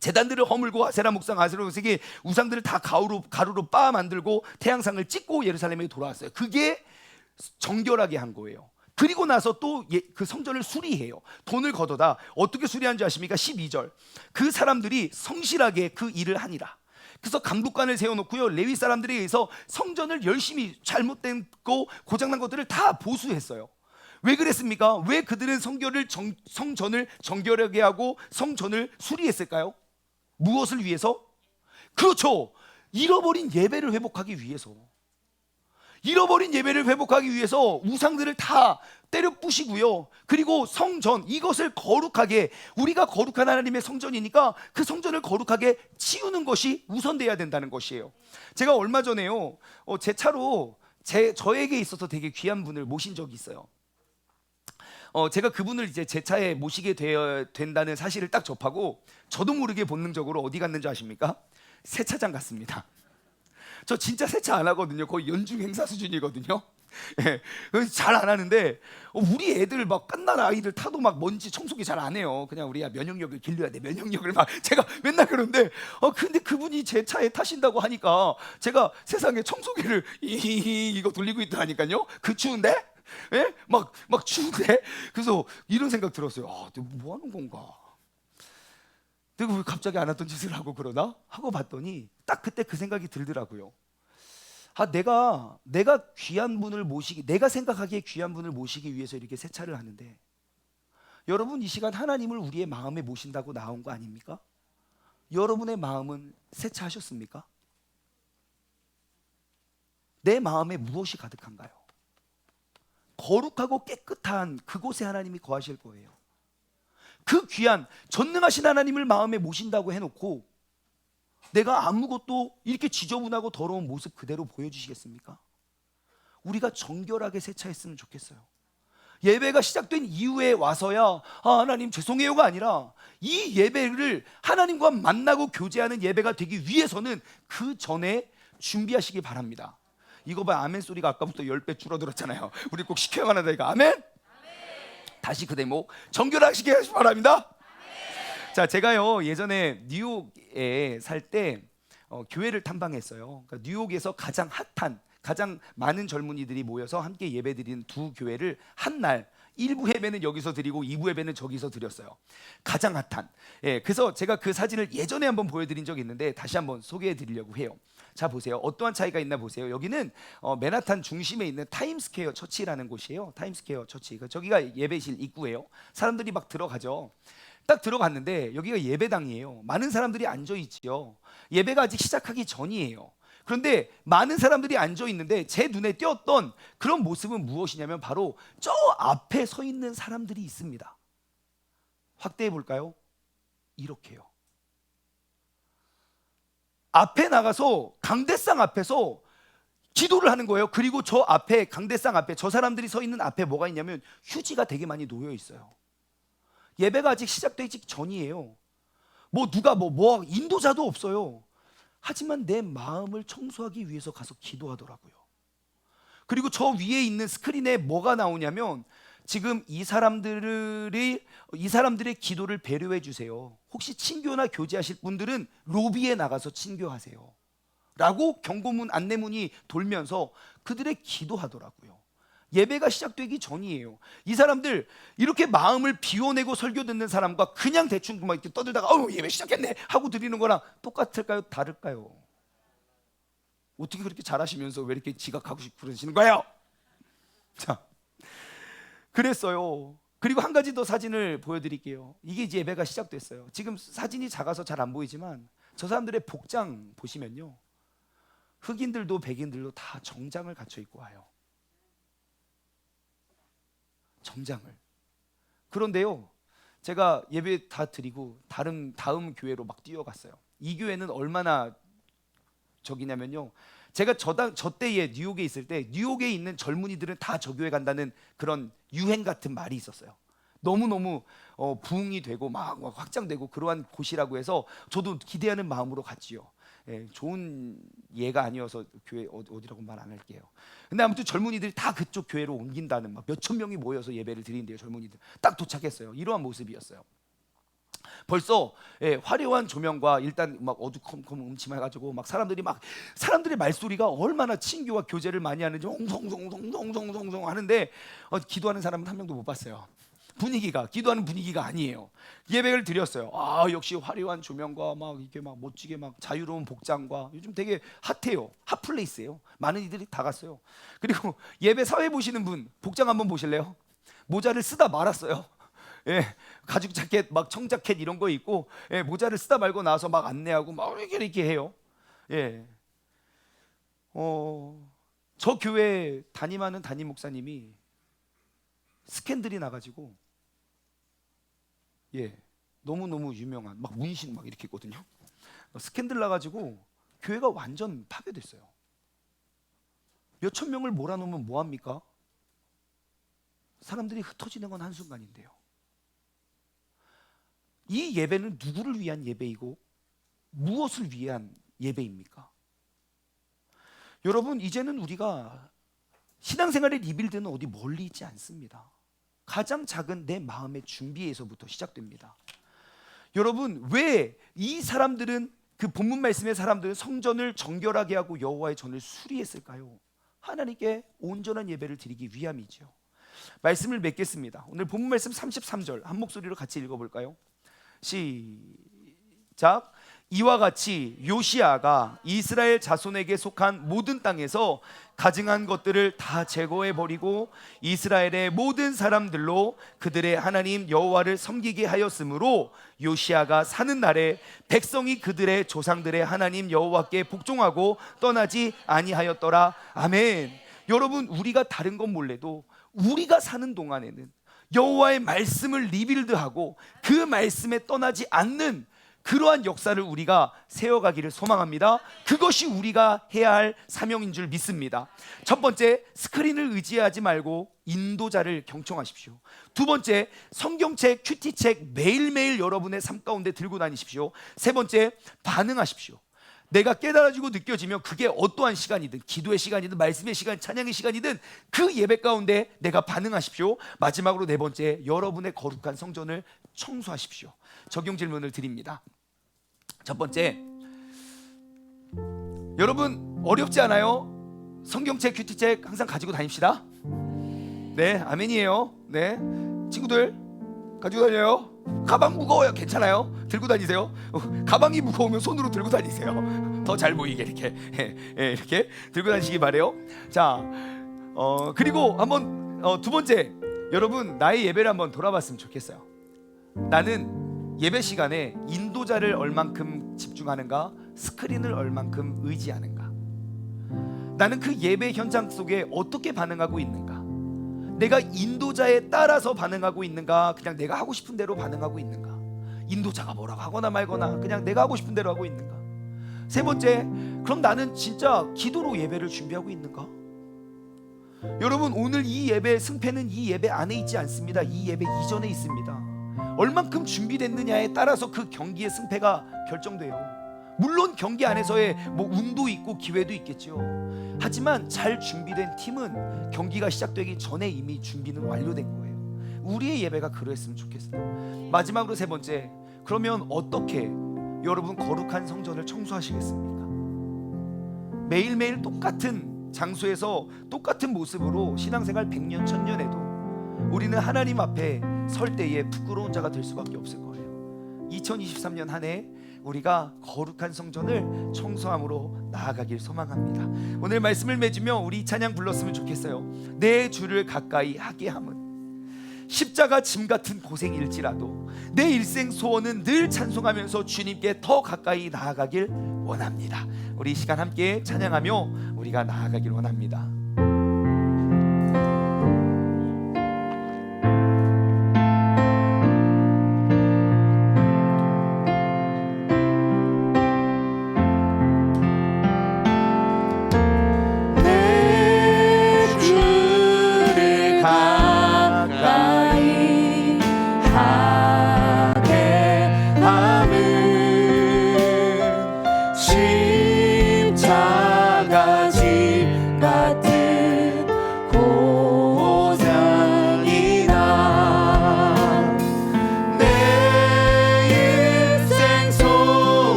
제단들을 허물고 아세라 목상 아세라색이 우상들을 다 가루로 빻아 만들고 태양상을 찍고 예루살렘에 돌아왔어요. 그게 정결하게 한 거예요. 그리고 나서 또 그 성전을 수리해요. 돈을 걷어다. 어떻게 수리한 줄 아십니까? 12절, 그 사람들이 성실하게 그 일을 하니라. 그래서 감독관을 세워놓고요, 레위 사람들에 의해서 성전을 열심히 잘못된 거 고장난 것들을 다 보수했어요. 왜 그랬습니까? 왜 그들은 성전을 정결하게 하고 성전을 수리했을까요? 무엇을 위해서? 그렇죠, 잃어버린 예배를 회복하기 위해서. 잃어버린 예배를 회복하기 위해서 우상들을 다 때려 부시고요, 그리고 성전, 이것을 거룩하게, 우리가 거룩한 하나님의 성전이니까 그 성전을 거룩하게 치우는 것이 우선돼야 된다는 것이에요. 제가 얼마 전에요, 제 차로 저에게 있어서 되게 귀한 분을 모신 적이 있어요. 제가 그분을 이제 제 차에 모시게 된다는 사실을 딱 접하고 저도 모르게 본능적으로 어디 갔는지 아십니까? 세차장 갔습니다. 저 진짜 세차 안 하거든요. 거의 연중 행사 수준이거든요. 예, 잘 안 하는데 우리 애들 막 갓난 아이들 타도 막 먼지 청소기 잘 안 해요. 그냥 우리야 면역력을 길러야 돼. 면역력을 막 제가 맨날 그러는데 근데 그분이 제 차에 타신다고 하니까 제가 세상에 청소기를 이거 돌리고 있더라니까요. 그 추운데? 예? 막 추운데? 그래서 이런 생각 들었어요. 내가 뭐 하는 건가? 내가 왜 갑자기 안 했던 짓을 하고 그러나? 하고 봤더니 딱 그때 그 생각이 들더라고요. 내가 귀한 분을 모시기, 내가 생각하기에 귀한 분을 모시기 위해서 이렇게 세차를 하는데, 여러분 이 시간 하나님을 우리의 마음에 모신다고 나온 거 아닙니까? 여러분의 마음은 세차하셨습니까? 내 마음에 무엇이 가득한가요? 거룩하고 깨끗한 그곳에 하나님이 거하실 거예요. 그 귀한 전능하신 하나님을 마음에 모신다고 해놓고 내가 아무것도 이렇게 지저분하고 더러운 모습 그대로 보여주시겠습니까? 우리가 정결하게 세차했으면 좋겠어요. 예배가 시작된 이후에 와서야 하나님 죄송해요가 아니라, 이 예배를 하나님과 만나고 교제하는 예배가 되기 위해서는 그 전에 준비하시기 바랍니다. 이거 봐, 아멘 소리가 아까부터 10배 줄어들었잖아요. 우리 꼭 시켜야만 한다니까. 아멘? 다시 그 대목 정결하시기 바랍니다. 자, 제가요 예전에 뉴욕에 살 때 교회를 탐방했어요. 그러니까 뉴욕에서 가장 핫한, 가장 많은 젊은이들이 모여서 함께 예배드리는 두 교회를 한 날 1부 예배는 여기서 드리고 2부 예배는 저기서 드렸어요. 가장 핫한. 그래서 제가 그 사진을 예전에 한번 보여드린 적이 있는데 다시 한번 소개해드리려고 해요. 자, 보세요. 어떠한 차이가 있나 보세요. 여기는 맨하탄 중심에 있는 타임스퀘어 처치라는 곳이에요. 타임스퀘어 처치. 저기가 예배실 입구예요. 사람들이 막 들어가죠. 딱 들어갔는데 여기가 예배당이에요. 많은 사람들이 앉아 있지요. 예배가 아직 시작하기 전이에요. 그런데 많은 사람들이 앉아 있는데 제 눈에 띄었던 그런 모습은 무엇이냐면 바로 저 앞에 서 있는 사람들이 있습니다. 확대해 볼까요? 이렇게요. 앞에 나가서 강대상 앞에서 기도를 하는 거예요. 그리고 저 앞에, 강대상 앞에, 저 사람들이 서 있는 앞에 뭐가 있냐면 휴지가 되게 많이 놓여 있어요. 예배가 아직 시작되기 전이에요. 누가 인도자도 없어요. 하지만 내 마음을 청소하기 위해서 가서 기도하더라고요. 그리고 저 위에 있는 스크린에 뭐가 나오냐면 지금 이 사람들의 기도를 배려해 주세요. 혹시 친교나 교제하실 분들은 로비에 나가서 친교하세요 라고 경고문, 안내문이 돌면서 그들의 기도하더라고요. 예배가 시작되기 전이에요. 이 사람들 이렇게 마음을 비워내고 설교 듣는 사람과 그냥 대충 막 이렇게 떠들다가 예배 시작했네 하고 드리는 거랑 똑같을까요? 다를까요? 어떻게 그렇게 잘하시면서 왜 이렇게 지각하고 싶고 그러시는 거예요? 자, 그랬어요. 그리고 한 가지 더 사진을 보여드릴게요. 이게 이제 예배가 시작됐어요. 지금 사진이 작아서 잘 안 보이지만 저 사람들의 복장 보시면요, 흑인들도 백인들도 다 정장을 갖춰 입고 와요. 정장을. 그런데요, 제가 예배 다 드리고 다음 교회로 막 뛰어갔어요. 이 교회는 얼마나 저기냐면요, 제가 저 때에 뉴욕에 있을 때 뉴욕에 있는 젊은이들은 다 저 교회 간다는 그런 유행 같은 말이 있었어요. 너무너무 부흥이 되고 막 확장되고 그러한 곳이라고 해서 저도 기대하는 마음으로 갔지요. 예, 좋은 예가 아니어서 교회 어디라고 말 안 할게요. 근데 아무튼 젊은이들이 다 그쪽 교회로 옮긴다는, 막 몇천 명이 모여서 예배를 드린대요. 젊은이들 딱 도착했어요. 이러한 모습이었어요. 벌써 화려한 조명과 일단 막 어두컴컴 음침해가지고 막 사람들의 말소리가 얼마나 친교와 교제를 많이 하는지 엉성엉성엉성엉성 하는데 기도하는 사람은 한 명도 못 봤어요. 기도하는 분위기가 아니에요. 예배를 드렸어요. 아, 역시 화려한 조명과 막 이렇게 막 멋지게 막 자유로운 복장과, 요즘 되게 핫해요. 핫플레이스예요. 많은 이들이 다 갔어요. 그리고 예배 사회 보시는 분 복장 한번 보실래요? 모자를 쓰다 말았어요. 예, 가죽 자켓 막 청자켓 이런 거 입고, 예, 모자를 쓰다 말고 나서 막 안내하고 막 이렇게 해요. 예, 저 교회 담임하는 담임 목사님이 스캔들이 나가지고, 예, 너무너무 유명한 막 문신 막 이렇게 있거든요. 스캔들 나가지고 교회가 완전 파괴됐어요. 몇천 명을 몰아놓으면 뭐합니까? 사람들이 흩어지는 건 한순간인데요. 이 예배는 누구를 위한 예배이고 무엇을 위한 예배입니까? 여러분, 이제는 우리가 신앙생활의 리빌드는 어디 멀리 있지 않습니다. 가장 작은 내 마음의 준비에서부터 시작됩니다. 여러분, 왜 이 사람들은, 그 본문 말씀의 사람들은 성전을 정결하게 하고 여호와의 전을 수리했을까요? 하나님께 온전한 예배를 드리기 위함이죠. 말씀을 맺겠습니다. 오늘 본문 말씀 33절 한 목소리로 같이 읽어볼까요? 시작. 이와 같이 요시아가 이스라엘 자손에게 속한 모든 땅에서 가증한 것들을 다 제거해 버리고 이스라엘의 모든 사람들로 그들의 하나님 여호와를 섬기게 하였으므로 요시아가 사는 날에 백성이 그들의 조상들의 하나님 여호와께 복종하고 떠나지 아니하였더라. 아멘. 여러분, 우리가 다른 건 몰라도 우리가 사는 동안에는 여호와의 말씀을 리빌드하고 그 말씀에 떠나지 않는 그러한 역사를 우리가 세워가기를 소망합니다. 그것이 우리가 해야 할 사명인 줄 믿습니다. 첫 번째, 스크린을 의지하지 말고 인도자를 경청하십시오. 두 번째, 성경책, 큐티책 매일매일 여러분의 삶 가운데 들고 다니십시오. 세 번째, 반응하십시오. 내가 깨달아지고 느껴지면 그게 어떠한 시간이든, 기도의 시간이든 말씀의 시간, 찬양의 시간이든 그 예배 가운데 내가 반응하십시오. 마지막으로 네 번째, 여러분의 거룩한 성전을 청소하십시오. 적용 질문을 드립니다. 첫 번째, 여러분 어렵지 않아요? 성경책, 큐티책 항상 가지고 다닙시다. 네, 아멘이에요. 네, 친구들 가지고 다녀요. 가방 무거워요. 괜찮아요. 들고 다니세요. 가방이 무거우면 손으로 들고 다니세요. 더 잘 보이게 이렇게 이렇게 들고 다니시기 바래요. 자, 그리고 한번 두 번째, 여러분 나의 예배를 한번 돌아봤으면 좋겠어요. 나는 예배 시간에 인도자를 얼만큼 집중하는가, 스크린을 얼만큼 의지하는가, 나는 그 예배 현장 속에 어떻게 반응하고 있는가, 내가 인도자에 따라서 반응하고 있는가, 그냥 내가 하고 싶은 대로 반응하고 있는가, 인도자가 뭐라고 하거나 말거나 그냥 내가 하고 싶은 대로 하고 있는가. 세 번째, 그럼 나는 진짜 기도로 예배를 준비하고 있는가? 여러분, 오늘 이 예배의 승패는 이 예배 안에 있지 않습니다. 이 예배 이전에 있습니다. 얼만큼 준비됐느냐에 따라서 그 경기의 승패가 결정돼요. 물론 경기 안에서의 뭐 운도 있고 기회도 있겠죠. 하지만 잘 준비된 팀은 경기가 시작되기 전에 이미 준비는 완료된 거예요. 우리의 예배가 그랬으면 좋겠어요. 마지막으로 세 번째, 그러면 어떻게 여러분 거룩한 성전을 청소하시겠습니까? 매일매일 똑같은 장소에서 똑같은 모습으로 신앙생활 100년 1000년 해도 우리는 하나님 앞에 설 때에 부끄러운 자가 될 수밖에 없을 거예요. 2023년 한 해 우리가 거룩한 성전을 청소함으로 나아가길 소망합니다. 오늘 말씀을 맺으며 우리 찬양 불렀으면 좋겠어요. 내 주를 가까이 하게 함은 십자가 짐 같은 고생일지라도 내 일생 소원은 늘 찬송하면서 주님께 더 가까이 나아가길 원합니다. 우리 이 시간 함께 찬양하며 우리가 나아가길 원합니다.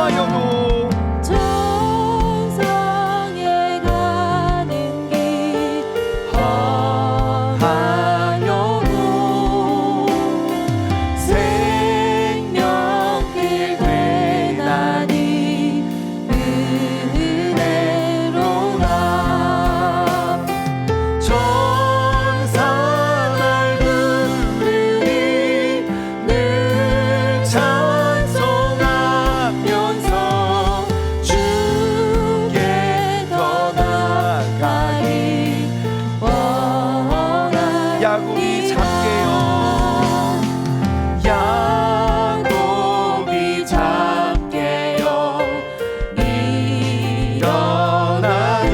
통하여도 정상에 가는 길 험하여도 생명길 되나니 은혜로라. 천사날 부르니 늘 찬송하면서 주께 더 나아가기 원하옵니다. 야곱이 잠깨요. 야곱이 잠깨요. 일어나루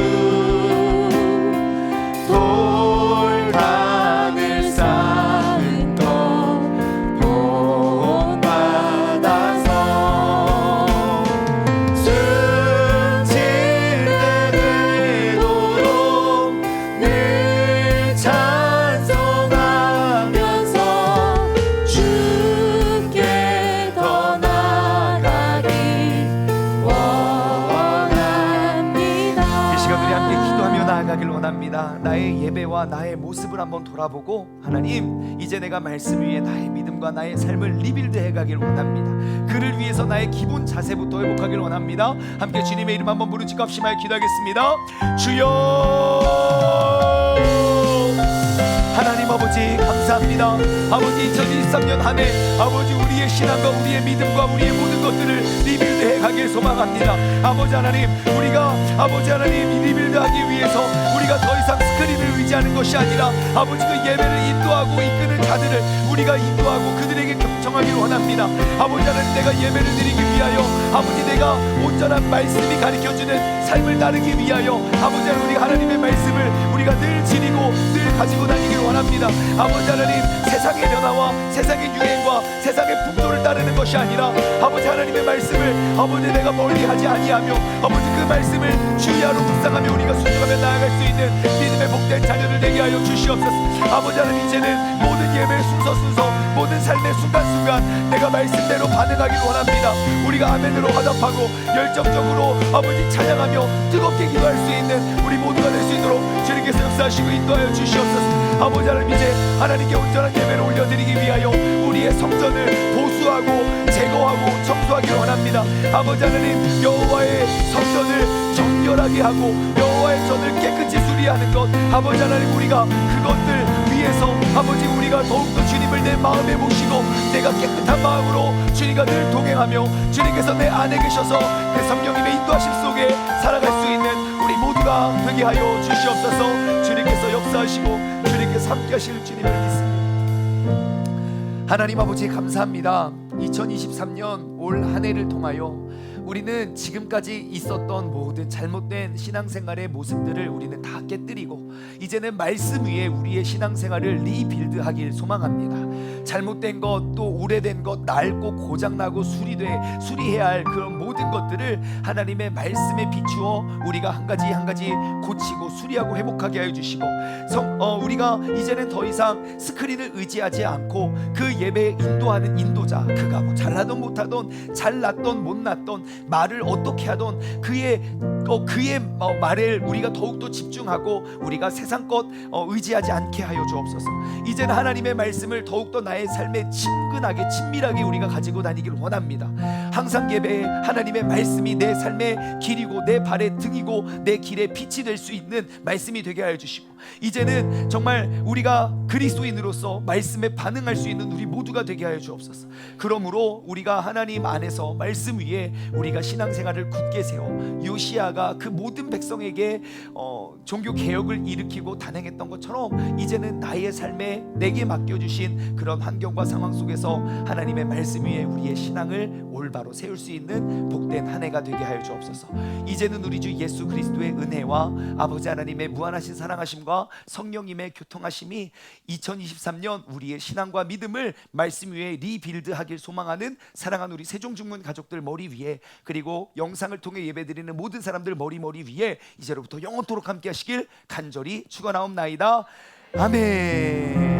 돌판을 쌓은 것 본받아서 숨쉴 때 되도록 늘 찬송하면서 주께 더 나아가기 원합니다. 이 시간 우리 함께 기도하며 나아가길 원합니다. 나의 예배와 나의 모습을 한번 돌아보고, 하나님 이제 내가 말씀 위에 나의 믿음과 나의 삶을 리빌드해 가길 원합니다. 그를 위해서 나의 기본 자세부터 회복하길 원합니다. 함께 주님의 이름 한번 부르짖고 합심하여 기도하겠습니다. 주여, 하나님 아버지 감사합니다. 아버지 2023년 한 해 아버지 우리의 신앙과 우리의 믿음과 우리의 모든 것들을 리빌드해 가길 소망합니다. 아버지 하나님, 우리가 아버지 하나님 리빌드하기 위해서 우리가 더 이상 스크린을 의지하는 것이 아니라 아버지 그 예배를 인도하고 이끄는 자들을 우리가 인도하고 그들에게 경청하길 원합니다. 아버지 하나님, 내가 예배를 드리기 위하여 아버지 내가 온전한 말씀이 가르쳐주는 삶을 따르기 위하여 아버지 하나님, 우리 하나님의 말씀을 우리가 늘 지니고 늘 가지고 다니길 원합니다. 아버지 하나님, 세상의 변화와 세상의 유행과 세상의 풍조를 따르는 것이 아니라 아버지 하나님의 말씀을 아버지 내가 멀리하지 아니하며 아버지 그 말씀을 주의하러 묵상하며 우리가 순종하며 나아갈 수 있는 믿음의 복된 자녀를 되게 하여 주시옵소서. 아버지 하나님, 이제는 모든 예배의 순서 모든 삶의 순간순간 내가 말씀대로 반응하길 원합니다. 우리가 아멘으로 화답하고 열정적으로 아버지 찬양하며 뜨겁게 기도할 수 있는 우리 모두가 될 수 있도록 주님께서 역사하시고 인도하여 주시옵소서. 아버지 하나님, 이제 하나님께 온전한 예배를 올려드리기 위하여 우리의 성전을 보수하고 제거하고 청소하길 원합니다. 아버지 하나님, 여호와의 성전을 정결하게 하고 여호와의 전을 깨끗이 수리하는 것, 아버지 하나님, 우리가 그것들 위해서 아버지 우리가 더욱더 주님을 내 마음에 모시고 내가 깨끗한 마음으로 주님과 늘 동행하며 주님께서 내 안에 계셔서 그 성령님의 인도하심 속에 살아갈 수 있는 우리 모두가 되게 하여 주시옵소서. 주님께서 역사하시고 주님께서 함께 하실 주님을 믿습니다. 하나님 아버지 감사합니다. 2023년 올 한 해를 통하여 우리는 지금까지 있었던 모든 잘못된 신앙생활의 모습들을 우리는 다 깨뜨리고 이제는 말씀 위에 우리의 신앙생활을 리빌드하길 소망합니다. 잘못된 것, 또 오래된 것, 낡고 고장나고 수리해야 할 그런 모든 것들을 하나님의 말씀에 비추어 우리가 한 가지 한 가지 고치고 수리하고 회복하게 하여 주시고, 우리가 이제는 더 이상 스크린을 의지하지 않고 그 예배에 인도하는 인도자, 그가 뭐 잘나던 못하던 잘났던 못났던 말을 어떻게 하던 그의 말을 우리가 더욱더 집중하고 우리가 세상 것 의지하지 않게 하여 주옵소서. 이제는 하나님의 말씀을 더욱더 나의 삶에 친근하게 친밀하게 우리가 가지고 다니길 원합니다. 항상 예배에 하나님의 말씀이 내 삶의 길이고 내 발의 등이고 내 길의 빛이 될 수 있는 말씀이 되게 하여 주시고, 이제는 정말 우리가 그리스도인으로서 말씀에 반응할 수 있는 우리 모두가 되게 하여 주옵소서. 그러므로 우리가 하나님 안에서 말씀 위에 우리가 신앙생활을 굳게 세워 요시아가 그 모든 백성에게 종교 개혁을 일으키고 단행했던 것처럼 이제는 나의 삶에 내게 맡겨주신 그런 환경과 상황 속에서 하나님의 말씀 위에 우리의 신앙을 올바로 세울 수 있는 복된 한 해가 되게 하여 주옵소서. 이제는 우리 주 예수 그리스도의 은혜와 아버지 하나님의 무한하신 사랑하심과 성령님의 교통하심이 2023년 우리의 신앙과 믿음을 말씀 위에 리빌드하길 소망하는 사랑하는 우리 세종중문 가족들 머리 위에, 그리고 영상을 통해 예배드리는 모든 사람들 머리 위에 이제로부터 영원토록 함께 하시길 간절히 축원하옵나이다. 아멘.